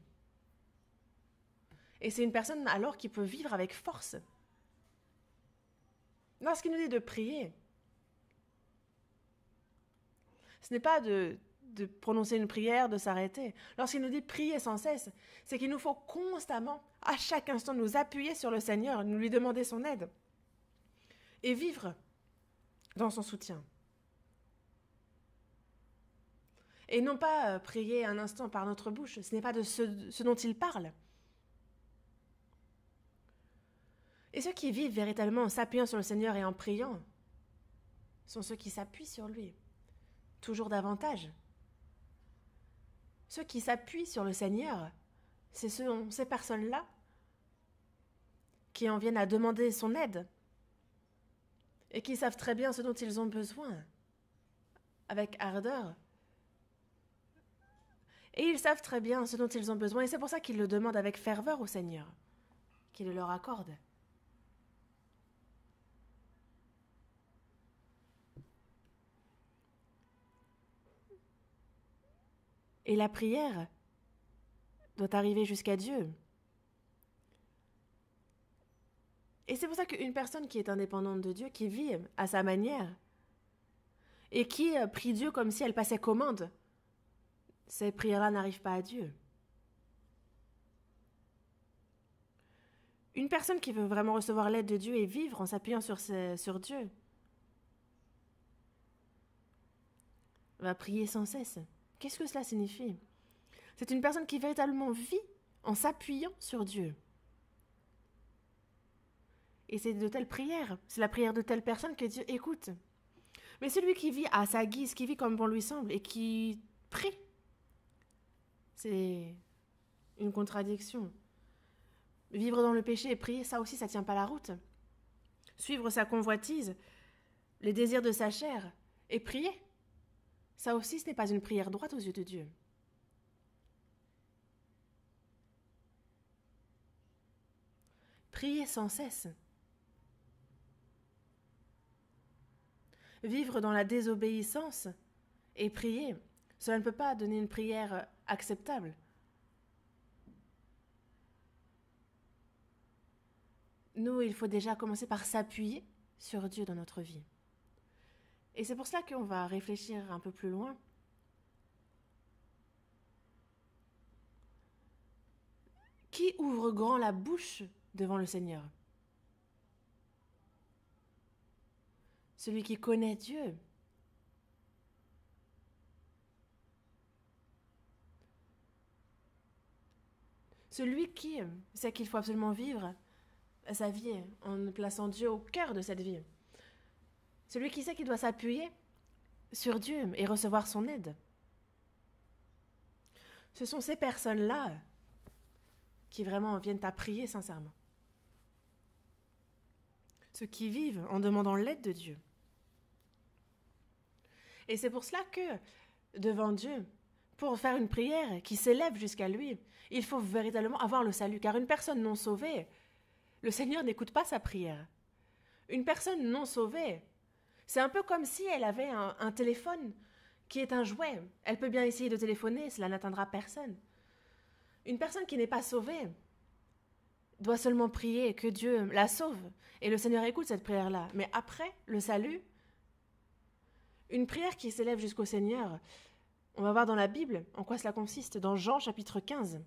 Et c'est une personne alors qui peut vivre avec force. Lorsqu'il nous dit de prier, ce n'est pas de prononcer une prière, de s'arrêter. Lorsqu'il nous dit prier sans cesse, c'est qu'il nous faut constamment, à chaque instant, nous appuyer sur le Seigneur, nous lui demander son aide et vivre dans son soutien. Et non pas prier un instant par notre bouche, ce n'est pas de ce dont il parle. Et ceux qui vivent véritablement en s'appuyant sur le Seigneur et en priant sont ceux qui s'appuient sur lui, toujours davantage. Ceux qui s'appuient sur le Seigneur, c'est ces personnes-là qui en viennent à demander son aide et qui savent très bien ce dont ils ont besoin, avec ardeur. Et ils savent très bien ce dont ils ont besoin, et c'est pour ça qu'ils le demandent avec ferveur au Seigneur, qu'il le leur accorde. Et la prière doit arriver jusqu'à Dieu. Et c'est pour ça qu'une personne qui est indépendante de Dieu, qui vit à sa manière, et qui prie Dieu comme si elle passait commande, ces prières-là n'arrivent pas à Dieu. Une personne qui veut vraiment recevoir l'aide de Dieu et vivre en s'appuyant sur Dieu va prier sans cesse. Qu'est-ce que cela signifie ? C'est une personne qui véritablement vit en s'appuyant sur Dieu. Et c'est de telles prières, c'est la prière de telle personne que Dieu écoute. Mais celui qui vit à sa guise, qui vit comme bon lui semble et qui prie, c'est une contradiction. Vivre dans le péché et prier, ça aussi, ça tient pas la route. Suivre sa convoitise, les désirs de sa chair et prier, ça aussi, ce n'est pas une prière droite aux yeux de Dieu. Prier sans cesse. Vivre dans la désobéissance et prier, cela ne peut pas donner une prière acceptable. Nous, il faut déjà commencer par s'appuyer sur Dieu dans notre vie. Et c'est pour cela qu'on va réfléchir un peu plus loin. Qui ouvre grand la bouche devant le Seigneur? Celui qui connaît Dieu. Celui qui sait qu'il faut absolument vivre sa vie en plaçant Dieu au cœur de cette vie. Celui qui sait qu'il doit s'appuyer sur Dieu et recevoir son aide. Ce sont ces personnes-là qui vraiment viennent à prier sincèrement. Ceux qui vivent en demandant l'aide de Dieu. Et c'est pour cela que, devant Dieu, pour faire une prière qui s'élève jusqu'à lui, il faut véritablement avoir le salut. Car une personne non sauvée, le Seigneur n'écoute pas sa prière. Une personne non sauvée, c'est un peu comme si elle avait un téléphone qui est un jouet. Elle peut bien essayer de téléphoner, cela n'atteindra personne. Une personne qui n'est pas sauvée doit seulement prier que Dieu la sauve. Et le Seigneur écoute cette prière-là. Mais après le salut, une prière qui s'élève jusqu'au Seigneur, on va voir dans la Bible en quoi cela consiste, dans Jean chapitre 15.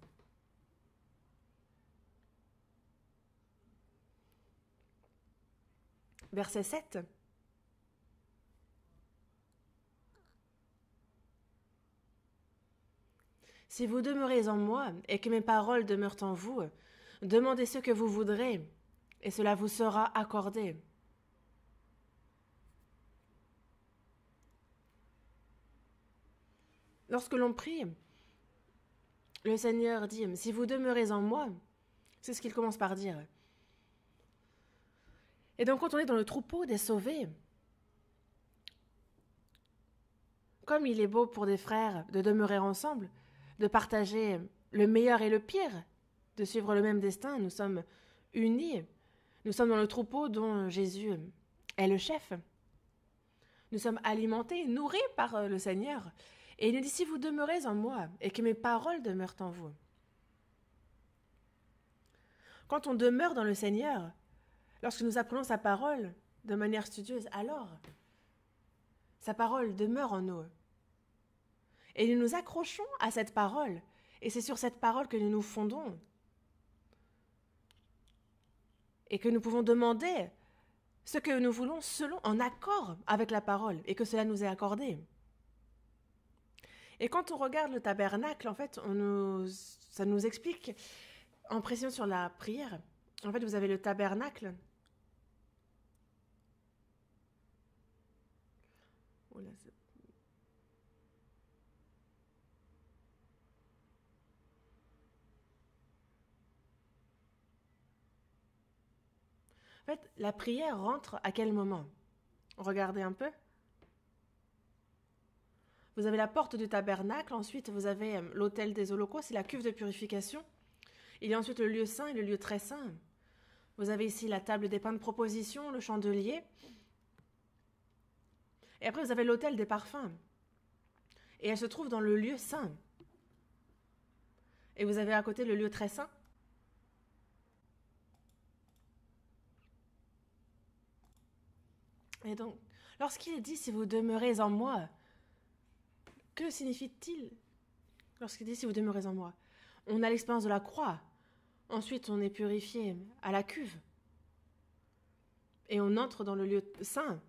Verset 7. Si vous demeurez en moi et que mes paroles demeurent en vous, demandez ce que vous voudrez et cela vous sera accordé. Lorsque l'on prie, le Seigneur dit « Si vous demeurez en moi », c'est ce qu'il commence par dire. Et donc quand on est dans le troupeau des sauvés, comme il est beau pour des frères de demeurer ensemble, de partager le meilleur et le pire, de suivre le même destin, nous sommes unis, nous sommes dans le troupeau dont Jésus est le chef. Nous sommes alimentés, nourris par le Seigneur. Et il nous dit, si vous demeurez en moi et que mes paroles demeurent en vous. Quand on demeure dans le Seigneur, lorsque nous apprenons sa parole de manière studieuse, alors sa parole demeure en nous. Et nous nous accrochons à cette parole. Et c'est sur cette parole que nous nous fondons. Et que nous pouvons demander ce que nous voulons en accord avec la parole. Et que cela nous est accordé. Et quand on regarde le tabernacle, en fait, ça nous explique, en précision sur la prière, en fait, vous avez le tabernacle. Oh là, en fait, la prière rentre à quel moment? Regardez un peu. Vous avez la porte du tabernacle, ensuite vous avez l'autel des holocaustes, c'est la cuve de purification. Il y a ensuite le lieu saint et le lieu très saint. Vous avez ici la table des pains de proposition, le chandelier. Et après vous avez l'autel des parfums. Et elle se trouve dans le lieu saint. Et vous avez à côté le lieu très saint. Et donc, lorsqu'il dit « si vous demeurez en moi », que signifie-t-il lorsqu'il dit « si vous demeurez en moi » ? On a l'expérience de la croix. Ensuite, on est purifié à la cuve. Et on entre dans le lieu saint.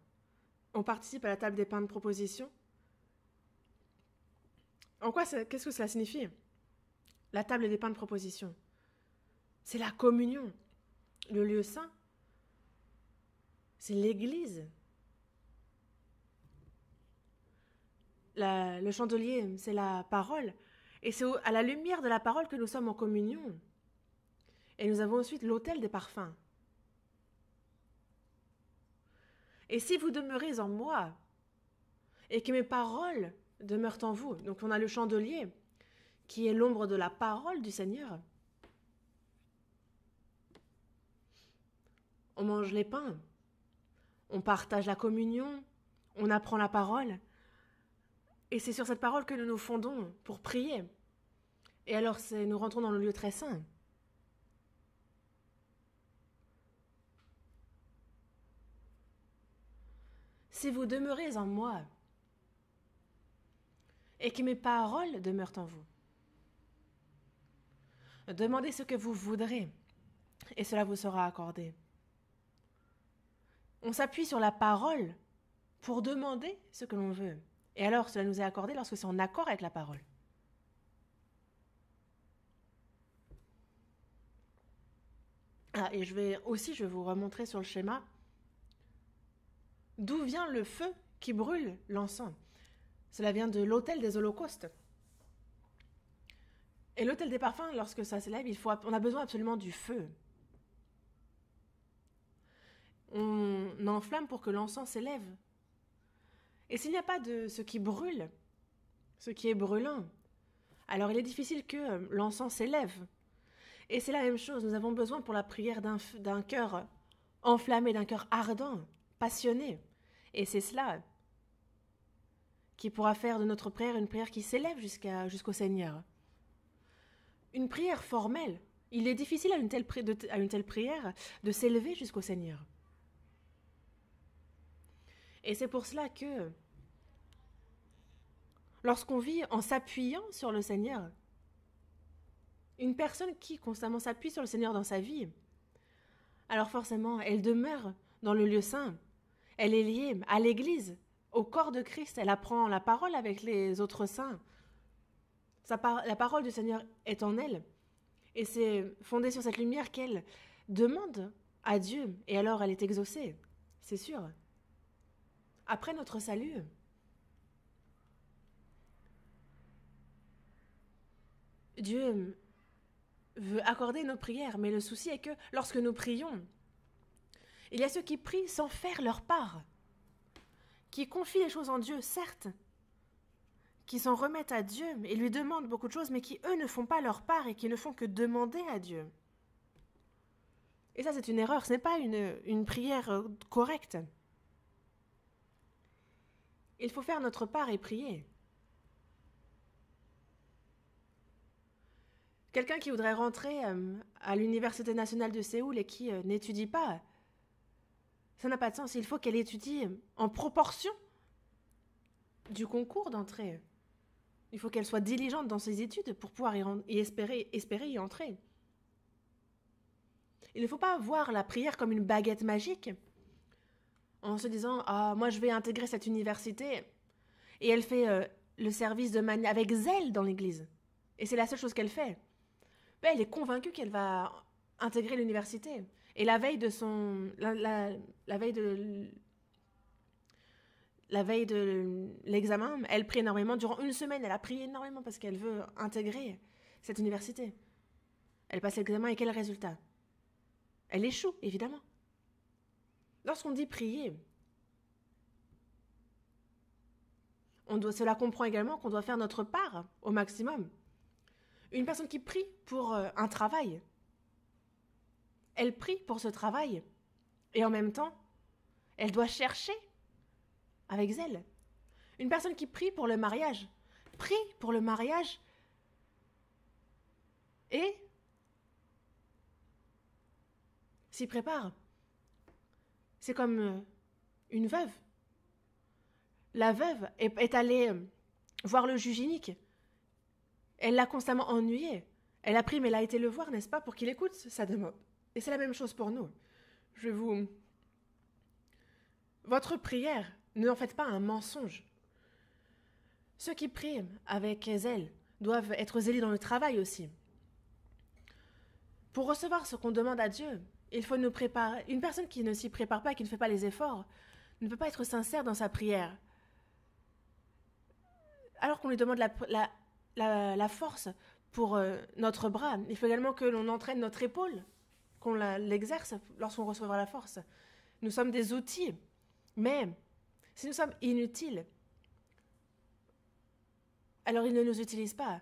On participe à la table des pains de proposition. Qu'est-ce que cela signifie ? La table des pains de proposition. C'est la communion. Le lieu saint, c'est l'Église. Le chandelier, c'est la parole. Et c'est à la lumière de la parole que nous sommes en communion. Et nous avons ensuite l'autel des parfums. Et si vous demeurez en moi, et que mes paroles demeurent en vous, donc on a le chandelier, qui est l'ombre de la parole du Seigneur. On mange les pains, on partage la communion, on apprend la parole, et c'est sur cette parole que nous nous fondons pour prier. Et alors nous rentrons dans le lieu très saint. Si vous demeurez en moi, et que mes paroles demeurent en vous, demandez ce que vous voudrez, et cela vous sera accordé. On s'appuie sur la parole pour demander ce que l'on veut. Et alors, cela nous est accordé lorsque c'est en accord avec la parole. Et je vais vous remontrer sur le schéma d'où vient le feu qui brûle l'encens. Cela vient de l'autel des holocaustes. Et l'autel des parfums, lorsque ça s'élève, on a besoin absolument du feu. On enflamme pour que l'encens s'élève. Et s'il n'y a pas de ce qui brûle, ce qui est brûlant, alors il est difficile que l'encens s'élève. Et c'est la même chose, nous avons besoin pour la prière d'un cœur enflammé, d'un cœur ardent, passionné. Et c'est cela qui pourra faire de notre prière une prière qui s'élève jusqu'au Seigneur. Une prière formelle, il est difficile à une telle prière de s'élever jusqu'au Seigneur. Et c'est pour cela que lorsqu'on vit en s'appuyant sur le Seigneur, une personne qui constamment s'appuie sur le Seigneur dans sa vie, alors forcément, elle demeure dans le lieu saint, elle est liée à l'Église, au corps de Christ, elle apprend la parole avec les autres saints. La parole du Seigneur est en elle, et c'est fondé sur cette lumière qu'elle demande à Dieu, et alors elle est exaucée, c'est sûr. Après notre salut, Dieu veut accorder nos prières, mais le souci est que lorsque nous prions, il y a ceux qui prient sans faire leur part, qui confient les choses en Dieu, certes, qui s'en remettent à Dieu et lui demandent beaucoup de choses, mais qui, eux, ne font pas leur part et qui ne font que demander à Dieu. Et ça, c'est une erreur, ce n'est pas une prière correcte. Il faut faire notre part et prier. Quelqu'un qui voudrait rentrer à l'Université nationale de Séoul et qui n'étudie pas, ça n'a pas de sens. Il faut qu'elle étudie en proportion du concours d'entrée. Il faut qu'elle soit diligente dans ses études pour pouvoir espérer y entrer. Il ne faut pas voir la prière comme une baguette magique en se disant « Ah, moi je vais intégrer cette université » et elle fait le service avec zèle dans l'église. Et c'est la seule chose qu'elle fait. Mais elle est convaincue qu'elle va intégrer l'université. Et la veille de l'examen, elle prie énormément. Durant une semaine, elle a prié énormément parce qu'elle veut intégrer cette université. Elle passe l'examen et quel résultat? Elle échoue, évidemment. Lorsqu'on dit prier, cela comprend également qu'on doit faire notre part au maximum. Une personne qui prie pour un travail, elle prie pour ce travail et en même temps, elle doit chercher avec zèle. Une personne qui prie pour le mariage, prie pour le mariage et s'y prépare. C'est comme une veuve. La veuve est allée voir le juge inique. Elle l'a constamment ennuyé. Elle a pris, mais elle a été le voir, n'est-ce pas, pour qu'il écoute sa demande. Et c'est la même chose pour nous. Votre prière, ne en faites pas un mensonge. Ceux qui prient avec zèle doivent être zélés dans le travail aussi. Pour recevoir ce qu'on demande à Dieu, il faut nous préparer. Une personne qui ne s'y prépare pas, qui ne fait pas les efforts, ne peut pas être sincère dans sa prière. Alors qu'on lui demande la force pour notre bras. Il faut également que l'on entraîne notre épaule, qu'on l'exerce lorsqu'on recevra la force. Nous sommes des outils, mais si nous sommes inutiles, alors il ne nous utilise pas.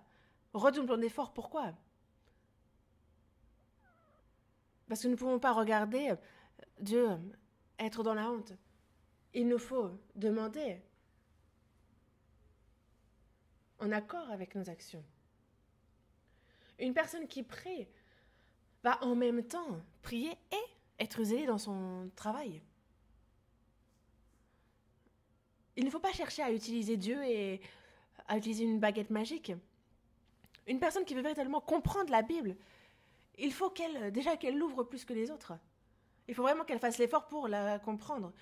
Redoublons d'efforts, pourquoi? Parce que nous ne pouvons pas regarder Dieu être dans la honte. Il nous faut demander en accord avec nos actions. Une personne qui prie va en même temps prier et être zélé dans son travail. Il ne faut pas chercher à utiliser Dieu et à utiliser une baguette magique. Une personne qui veut véritablement comprendre la Bible, il faut qu'elle l'ouvre plus que les autres. Il faut vraiment qu'elle fasse l'effort pour la comprendre.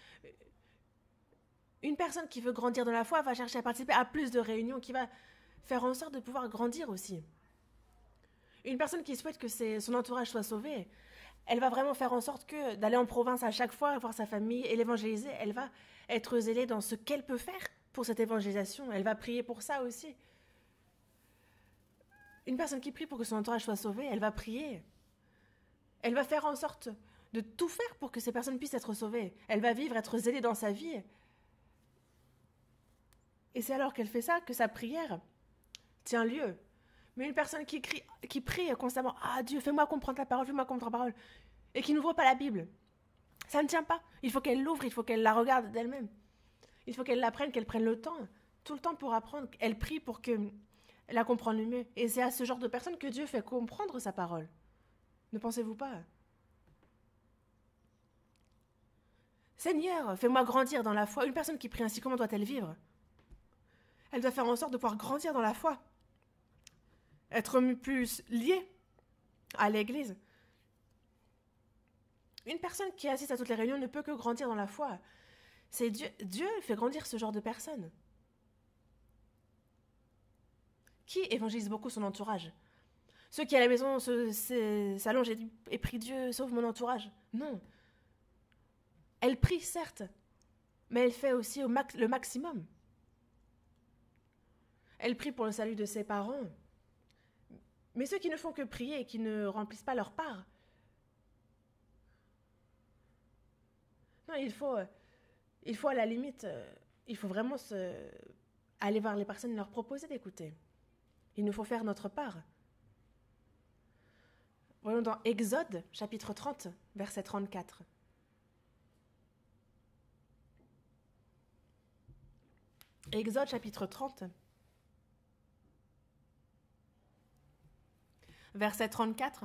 Une personne qui veut grandir dans la foi va chercher à participer à plus de réunions, qui va faire en sorte de pouvoir grandir aussi. Une personne qui souhaite que son entourage soit sauvé, elle va vraiment faire en sorte que d'aller en province à chaque fois, voir sa famille et l'évangéliser, elle va être zélée dans ce qu'elle peut faire pour cette évangélisation. Elle va prier pour ça aussi. Une personne qui prie pour que son entourage soit sauvé, elle va prier. Elle va faire en sorte de tout faire pour que ces personnes puissent être sauvées. Elle va vivre, être zélée dans sa vie. Et c'est alors qu'elle fait ça que sa prière tient lieu. Mais une personne qui prie constamment « Ah Dieu, fais-moi comprendre ta parole, fais-moi comprendre ta parole » et qui n'ouvre pas la Bible, ça ne tient pas. Il faut qu'elle l'ouvre, il faut qu'elle la regarde d'elle-même. Il faut qu'elle l'apprenne, qu'elle prenne le temps, tout le temps pour apprendre. Elle prie pour qu'elle la comprenne mieux. Et c'est à ce genre de personne que Dieu fait comprendre sa parole. Ne pensez-vous pas? Seigneur, fais-moi grandir dans la foi. Une personne qui prie ainsi, comment doit-elle vivre? Elle doit faire en sorte de pouvoir grandir dans la foi. Être plus liée à l'Église. Une personne qui assiste à toutes les réunions ne peut que grandir dans la foi. C'est Dieu fait grandir ce genre de personnes. Qui évangélise beaucoup son entourage? Ceux qui à la maison s'allongent et prient Dieu, sauve mon entourage. Non. Elle prie certes, mais elle fait aussi le maximum. Elle prie pour le salut de ses parents. Mais ceux qui ne font que prier et qui ne remplissent pas leur part, non, il faut à la limite, il faut vraiment aller voir les personnes et leur proposer d'écouter. Il nous faut faire notre part. Voyons dans Exode, chapitre 30, verset 34. Exode, chapitre 30, verset 34.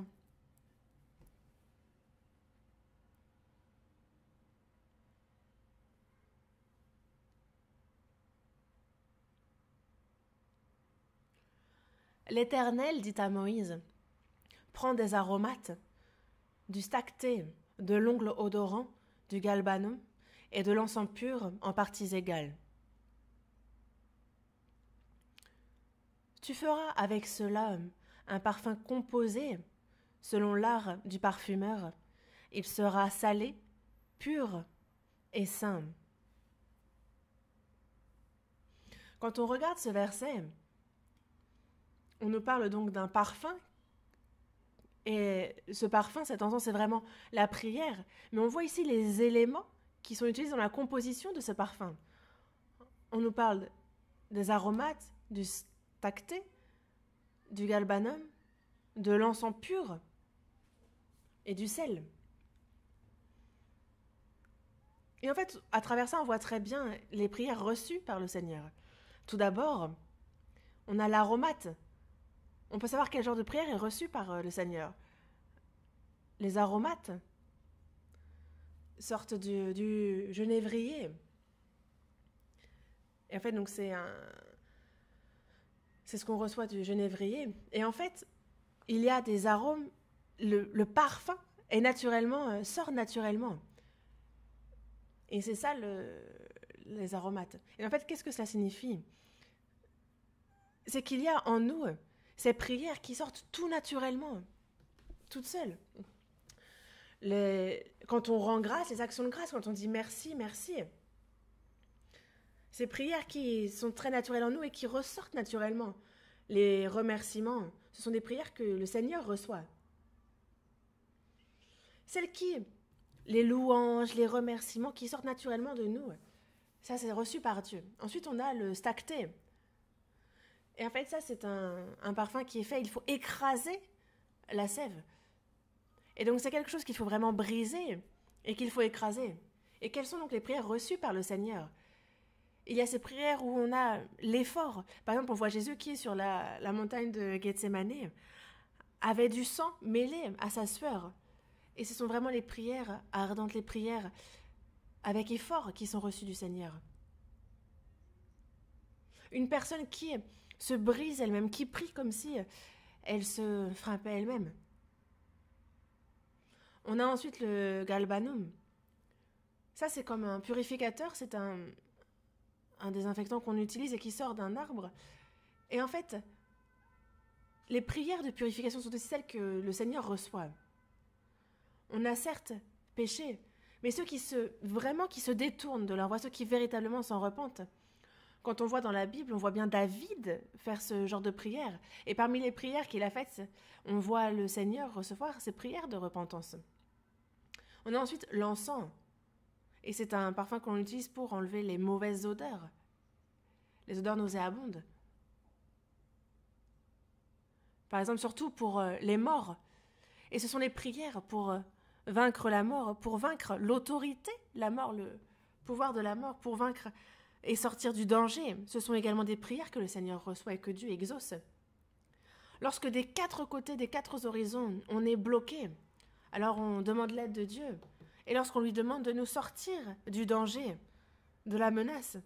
L'Éternel dit à Moïse, « Prends des aromates, du stacté, de l'ongle odorant, du galbanum et de l'encens pur en parties égales. Tu feras avec cela un parfum composé selon l'art du parfumeur. Il sera salé, pur et sain. » Quand on regarde ce verset, on nous parle donc d'un parfum, et ce parfum, cet encens, c'est vraiment la prière. Mais on voit ici les éléments qui sont utilisés dans la composition de ce parfum. On nous parle des aromates, du stacté, du galbanum, de l'encens pur et du sel. Et en fait, à travers ça, on voit très bien les prières reçues par le Seigneur. Tout d'abord, on a l'aromate. On peut savoir quel genre de prière est reçu par le Seigneur. Les aromates sortent du genévrier. Et en fait, donc c'est ce qu'on reçoit du genévrier. Et en fait, il y a des arômes. Le parfum est sort naturellement. Et c'est ça les aromates. Et en fait, qu'est-ce que cela signifie? C'est qu'il y a en nous ces prières qui sortent tout naturellement, toutes seules. Quand on rend grâce, les actions de grâce, quand on dit merci, merci. Ces prières qui sont très naturelles en nous et qui ressortent naturellement. les remerciements, ce sont des prières que le Seigneur reçoit. Celles qui, les louanges, les remerciements qui sortent naturellement de nous, ça c'est reçu par Dieu. Ensuite on a le stacté. Et en fait ça c'est un parfum qui est fait, il faut écraser la sève. Et donc c'est quelque chose qu'il faut vraiment briser et qu'il faut écraser. Et quelles sont donc les prières reçues par le Seigneur? Il y a ces prières où on a l'effort. Par exemple, on voit Jésus qui, sur la montagne de Gethsémani, avait du sang mêlé à sa sueur. Et ce sont vraiment les prières ardentes, les prières avec effort qui sont reçues du Seigneur. Une personne qui se brise elle-même, qui prie comme si elle se frappait elle-même. On a ensuite le galbanum. Ça, c'est comme un purificateur, c'est un désinfectant qu'on utilise et qui sort d'un arbre. Et en fait, les prières de purification sont aussi celles que le Seigneur reçoit. On a certes péché, mais ceux qui se détournent de leur voie, ceux qui véritablement s'en repentent. Quand on voit dans la Bible, on voit bien David faire ce genre de prière. Et parmi les prières qu'il a faites, on voit le Seigneur recevoir ces prières de repentance. On a ensuite l'encens. Et c'est un parfum qu'on utilise pour enlever les mauvaises odeurs, les odeurs nauséabondes. Par exemple, surtout pour les morts. Et ce sont les prières pour vaincre la mort, pour vaincre l'autorité, la mort, le pouvoir de la mort, pour vaincre et sortir du danger. Ce sont également des prières que le Seigneur reçoit et que Dieu exauce. Lorsque des quatre côtés, des quatre horizons, on est bloqué, alors on demande l'aide de Dieu. Et lorsqu'on lui demande de nous sortir du danger, de la menace,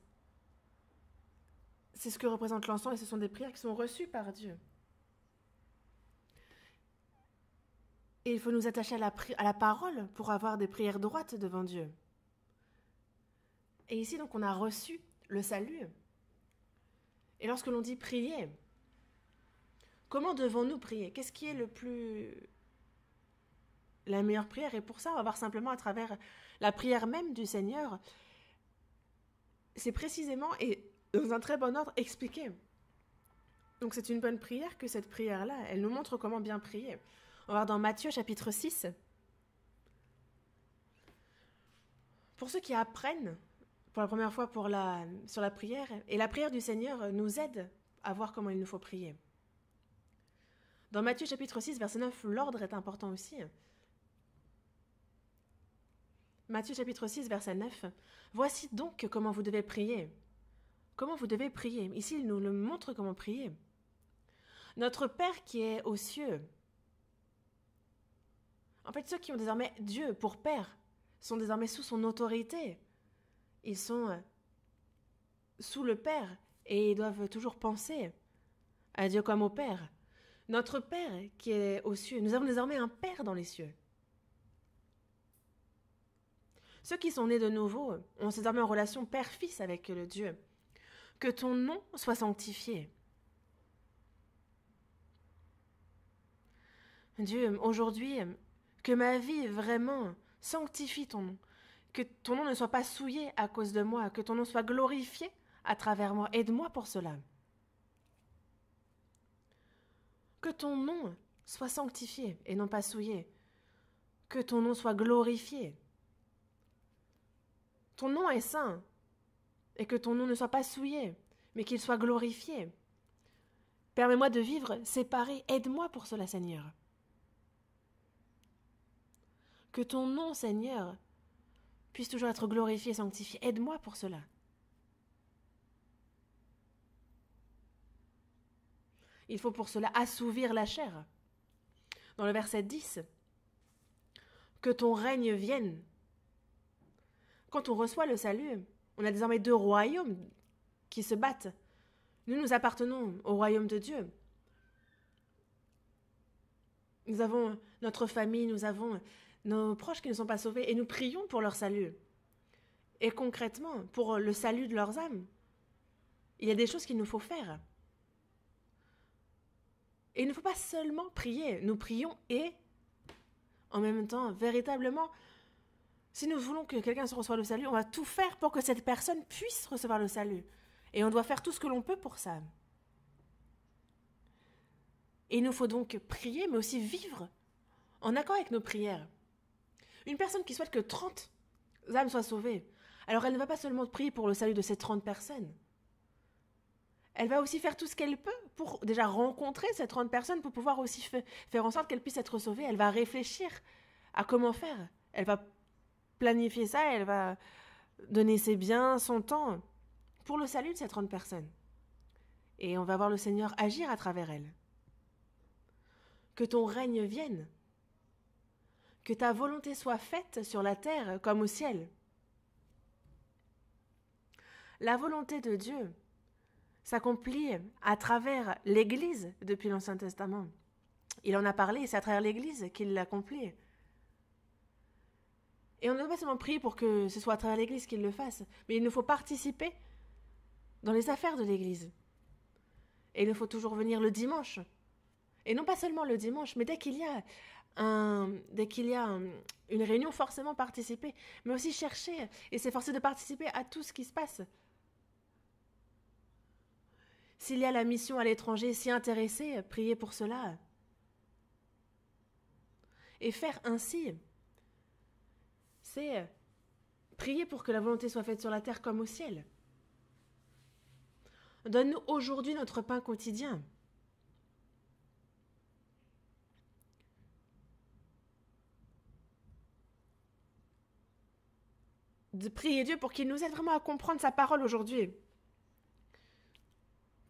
c'est ce que représente l'encens et ce sont des prières qui sont reçues par Dieu. Et il faut nous attacher à la parole pour avoir des prières droites devant Dieu. Et ici, donc, on a reçu le salut. Et lorsque l'on dit prier, comment devons-nous prier? Qu'est-ce qui est la meilleure prière? Et pour ça, on va voir simplement à travers la prière même du Seigneur. C'est précisément et dans un très bon ordre expliqué. Donc c'est une bonne prière que cette prière-là, elle nous montre comment bien prier. On va voir dans Matthieu chapitre 6. Pour ceux qui apprennent pour la première fois sur la prière, et la prière du Seigneur nous aide à voir comment il nous faut prier. Dans Matthieu chapitre 6, verset 9, l'ordre est important aussi. Matthieu chapitre 6, verset 9. « Voici donc comment vous devez prier. » Comment vous devez prier? Ici, il nous le montre comment prier. « Notre Père qui est aux cieux. » En fait, ceux qui ont désormais Dieu pour Père sont désormais sous son autorité. Ils sont sous le Père et ils doivent toujours penser à Dieu comme au Père. Notre Père qui est aux cieux. Nous avons désormais un Père dans les cieux. Ceux qui sont nés de nouveau ont désormais en relation père-fils avec le Dieu. Que ton nom soit sanctifié. Dieu, aujourd'hui, que ma vie vraiment sanctifie ton nom. Que ton nom ne soit pas souillé à cause de moi, que ton nom soit glorifié à travers moi. Aide-moi pour cela. Que ton nom soit sanctifié et non pas souillé. Que ton nom soit glorifié. Ton nom est saint, et que ton nom ne soit pas souillé, mais qu'il soit glorifié. Permets-moi de vivre séparé, aide-moi pour cela, Seigneur. Que ton nom, Seigneur, puisse toujours être glorifié et sanctifié, aide-moi pour cela. Il faut pour cela assouvir la chair. Dans le verset 10, que ton règne vienne. Quand on reçoit le salut, on a désormais deux royaumes qui se battent. Nous appartenons au royaume de Dieu. Nous avons notre famille, nous avons nos proches qui ne sont pas sauvés et nous prions pour leur salut. Et concrètement, pour le salut de leurs âmes, il y a des choses qu'il nous faut faire. Et il ne faut pas seulement prier, nous prions et en même temps, véritablement, si nous voulons que quelqu'un se reçoive le salut, on va tout faire pour que cette personne puisse recevoir le salut. Et on doit faire tout ce que l'on peut pour ça. Et il nous faut donc prier, mais aussi vivre en accord avec nos prières. Une personne qui souhaite que 30 âmes soient sauvées, alors elle ne va pas seulement prier pour le salut de ces 30 personnes. Elle va aussi faire tout ce qu'elle peut pour déjà rencontrer ces 30 personnes, pour pouvoir aussi faire en sorte qu'elles puissent être sauvées. Elle va réfléchir à comment faire. Elle va planifier ça, elle va donner ses biens, son temps, pour le salut de ces 30 personnes. Et on va voir le Seigneur agir à travers elles. Que ton règne vienne. Que ta volonté soit faite sur la terre comme au ciel. La volonté de Dieu s'accomplit à travers l'Église depuis l'Ancien Testament. Il en a parlé, c'est à travers l'Église qu'il l'accomplit. Et on ne doit pas seulement prier pour que ce soit à travers l'Église qu'il le fasse, mais il nous faut participer dans les affaires de l'Église. Et il nous faut toujours venir le dimanche. Et non pas seulement le dimanche, mais dès qu'il y a une réunion, forcément participer, mais aussi chercher et s'efforcer de participer à tout ce qui se passe. S'il y a la mission à l'étranger, s'y intéresser, prier pour cela. Et faire ainsi, c'est prier pour que la volonté soit faite sur la terre comme au ciel. Donne-nous aujourd'hui notre pain quotidien. De prier Dieu pour qu'il nous aide vraiment à comprendre sa parole aujourd'hui.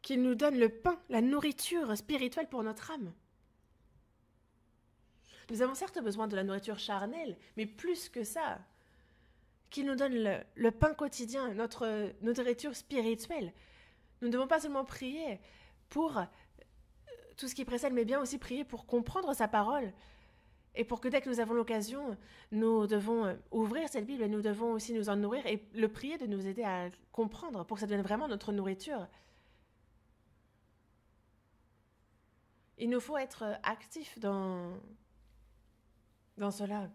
Qu'il nous donne le pain, la nourriture spirituelle pour notre âme. Nous avons certes besoin de la nourriture charnelle, mais plus que ça, qu'il nous donne le pain quotidien, notre nourriture spirituelle. Nous ne devons pas seulement prier pour tout ce qui précède, mais bien aussi prier pour comprendre sa parole. Et pour que dès que nous avons l'occasion, nous devons ouvrir cette Bible et nous devons aussi nous en nourrir et le prier de nous aider à comprendre pour que ça devienne vraiment notre nourriture. Il nous faut être actifs dans cela.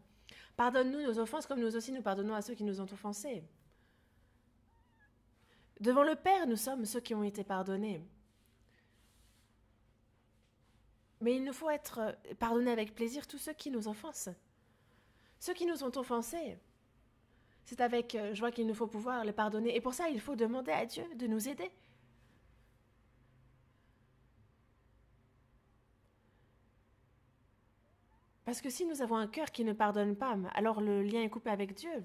Pardonne-nous nos offenses comme nous aussi nous pardonnons à ceux qui nous ont offensés. Devant le Père, nous sommes ceux qui ont été pardonnés. Mais il nous faut être pardonnés avec plaisir tous ceux qui nous offensent. Ceux qui nous ont offensés, c'est avec joie qu'il nous faut pouvoir les pardonner. Et pour ça, il faut demander à Dieu de nous aider. Parce que si nous avons un cœur qui ne pardonne pas, alors le lien est coupé avec Dieu.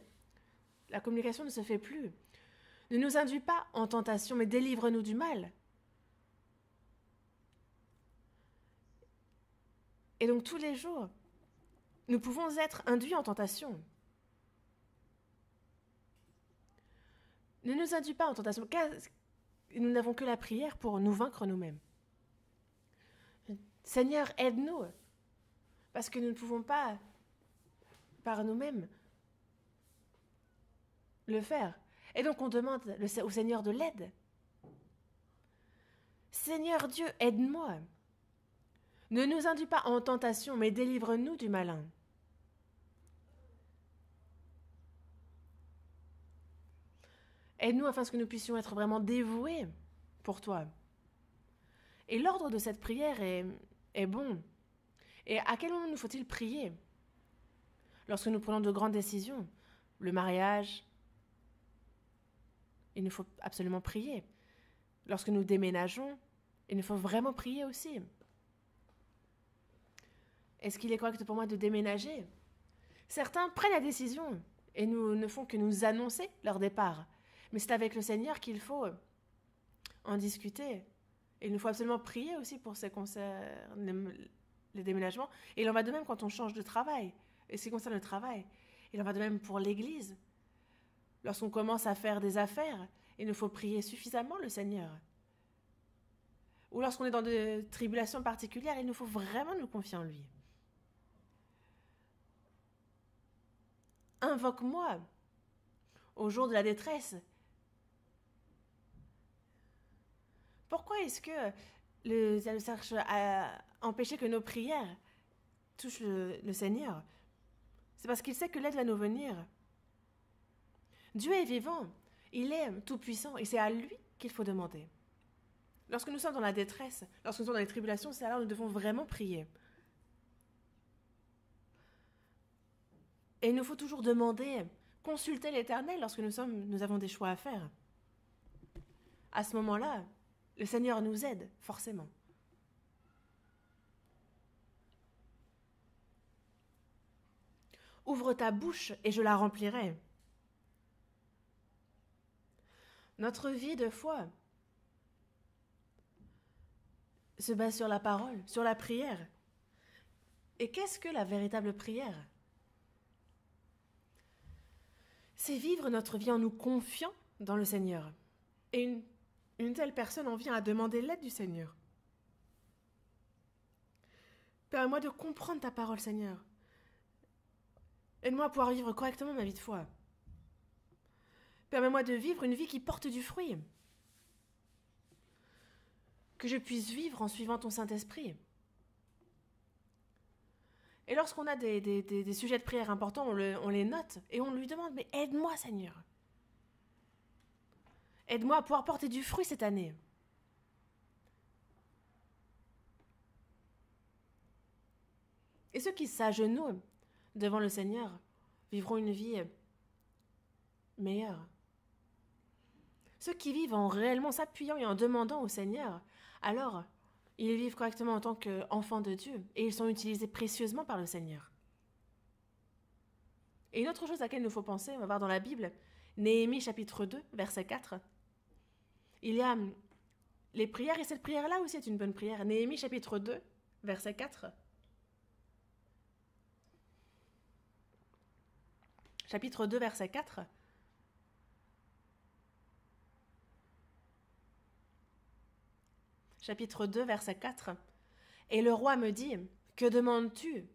La communication ne se fait plus. Ne nous induis pas en tentation, mais délivre-nous du mal. Et donc tous les jours, nous pouvons être induits en tentation. Ne nous induis pas en tentation, car nous n'avons que la prière pour nous vaincre nous-mêmes. Seigneur, aide-nous, parce que nous ne pouvons pas, par nous-mêmes, le faire. Et donc on demande au Seigneur de l'aide. Seigneur Dieu, aide-moi. Ne nous induis pas en tentation, mais délivre-nous du malin. Aide-nous afin que nous puissions être vraiment dévoués pour toi. Et l'ordre de cette prière est bon. Et à quel moment nous faut-il prier? Lorsque nous prenons de grandes décisions, le mariage, il nous faut absolument prier. Lorsque nous déménageons, il nous faut vraiment prier aussi. Est-ce qu'il est correct pour moi de déménager? Certains prennent la décision et nous ne font que nous annoncer leur départ. Mais c'est avec le Seigneur qu'il faut en discuter. Et il nous faut absolument prier aussi pour ce qui concerne les déménagements. Et il en va de même quand on change de travail. Et ce qui concerne le travail. Il en va de même pour l'Église. Lorsqu'on commence à faire des affaires, il nous faut prier suffisamment le Seigneur. Ou lorsqu'on est dans des tribulations particulières, il nous faut vraiment nous confier en lui. Invoque-moi au jour de la détresse. Pourquoi est-ce que le diable cherche à empêcher que nos prières touchent le Seigneur? C'est parce qu'il sait que l'aide va nous venir. Dieu est vivant, il est tout-puissant et c'est à lui qu'il faut demander. Lorsque nous sommes dans la détresse, lorsque nous sommes dans les tribulations, c'est alors que nous devons vraiment prier. Et il nous faut toujours demander, consulter l'Éternel lorsque nous avons des choix à faire. À ce moment-là, le Seigneur nous aide, forcément. Ouvre ta bouche et je la remplirai. Notre vie de foi se base sur la parole, sur la prière. Et qu'est-ce que la véritable prière? C'est vivre notre vie en nous confiant dans le Seigneur. Et une telle personne en vient à demander l'aide du Seigneur. Permets-moi de comprendre ta parole, Seigneur. Aide-moi à pouvoir vivre correctement ma vie de foi. Permets-moi de vivre une vie qui porte du fruit. Que je puisse vivre en suivant ton Saint-Esprit. Et lorsqu'on a des sujets de prière importants, on les note et on lui demande, mais aide-moi, Seigneur. Aide-moi à pouvoir porter du fruit cette année. Et ceux qui s'agenouillent devant le Seigneur vivront une vie meilleure. Ceux qui vivent en réellement s'appuyant et en demandant au Seigneur, alors ils vivent correctement en tant qu'enfants de Dieu et ils sont utilisés précieusement par le Seigneur. Et une autre chose à laquelle il nous faut penser, on va voir dans la Bible, Néhémie chapitre 2, verset 4. Il y a les prières et cette prière-là aussi est une bonne prière. Néhémie chapitre 2, verset 4. Chapitre 2, verset 4. Chapitre 2, verset 4. Et le roi me dit, que demandes-tu?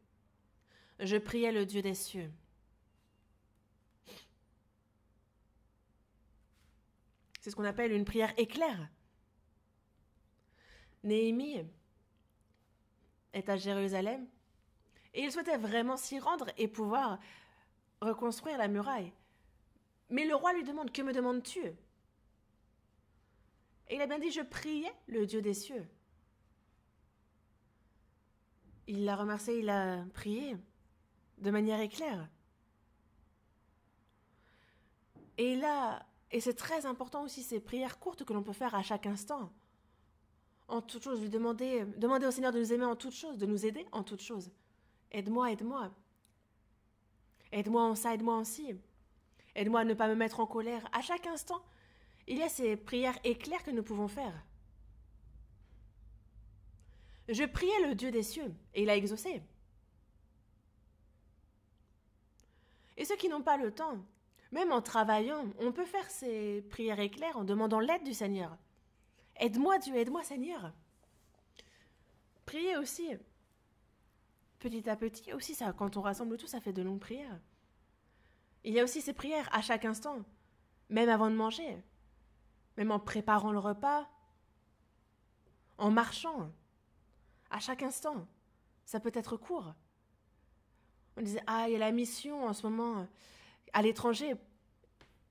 Je priais le Dieu des cieux. C'est ce qu'on appelle une prière éclair. Néhémie est à Jérusalem et il souhaitait vraiment s'y rendre et pouvoir reconstruire la muraille. Mais le roi lui demande, que me demandes-tu? Et il a bien dit, je priais le Dieu des cieux. Il l'a remercié, il a prié de manière éclair. Et c'est très important aussi ces prières courtes que l'on peut faire à chaque instant. En toute chose, lui demander au Seigneur de nous aimer en toute chose, de nous aider en toute chose. Aide-moi, aide-moi. Aide-moi en ça, aide-moi en ci. Aide-moi à ne pas me mettre en colère. À chaque instant, il y a ces prières éclairs que nous pouvons faire. Je priais le Dieu des cieux et il a exaucé. Et ceux qui n'ont pas le temps, même en travaillant, on peut faire ces prières éclairs en demandant l'aide du Seigneur. Aide-moi Dieu, aide-moi Seigneur. Priez aussi, petit à petit, aussi ça, quand on rassemble tout, ça fait de longues prières. Il y a aussi ces prières à chaque instant, même avant de manger, même en préparant le repas, en marchant, à chaque instant. Ça peut être court. On disait, il y a la mission en ce moment à l'étranger,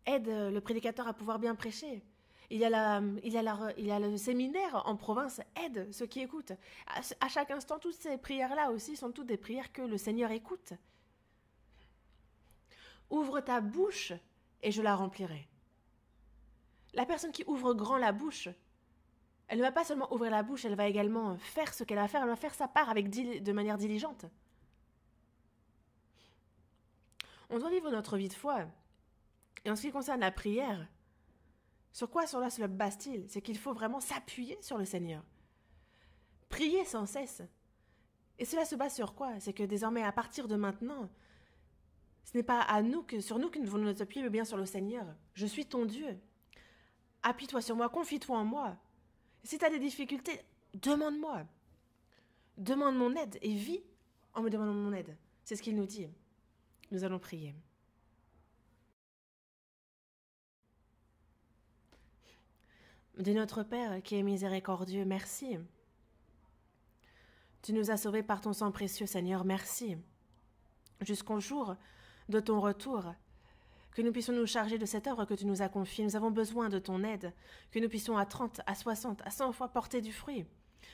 aide le prédicateur à pouvoir bien prêcher. Il y a le séminaire en province, aide ceux qui écoutent. À chaque instant, toutes ces prières-là aussi sont toutes des prières que le Seigneur écoute. Ouvre ta bouche et je la remplirai. La personne qui ouvre grand la bouche, elle ne va pas seulement ouvrir la bouche, elle va également faire ce qu'elle a à faire, elle va faire sa part de manière diligente. On doit vivre notre vie de foi. Et en ce qui concerne la prière, sur quoi cela se base-t-il? C'est qu'il faut vraiment s'appuyer sur le Seigneur. Prier sans cesse. Et cela se base sur quoi? C'est que désormais, à partir de maintenant, ce n'est pas sur nous que nous devons nous appuyer, mais bien sur le Seigneur. Je suis ton Dieu. Appuie-toi sur moi, confie-toi en moi. Si tu as des difficultés, demande-moi. Demande mon aide et vis en me demandant mon aide. C'est ce qu'il nous dit. Nous allons prier. De notre Père qui est miséricordieux, merci. Tu nous as sauvés par ton sang précieux, Seigneur, merci. Jusqu'au jour de ton retour, que nous puissions nous charger de cette œuvre que tu nous as confiée. Nous avons besoin de ton aide, que nous puissions à 30, à 60, à 100 fois porter du fruit,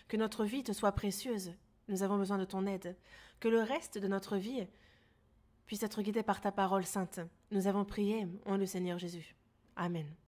que notre vie te soit précieuse. Nous avons besoin de ton aide, que le reste de notre vie puisse être guidé par ta parole sainte. Nous avons prié en le Seigneur Jésus. Amen.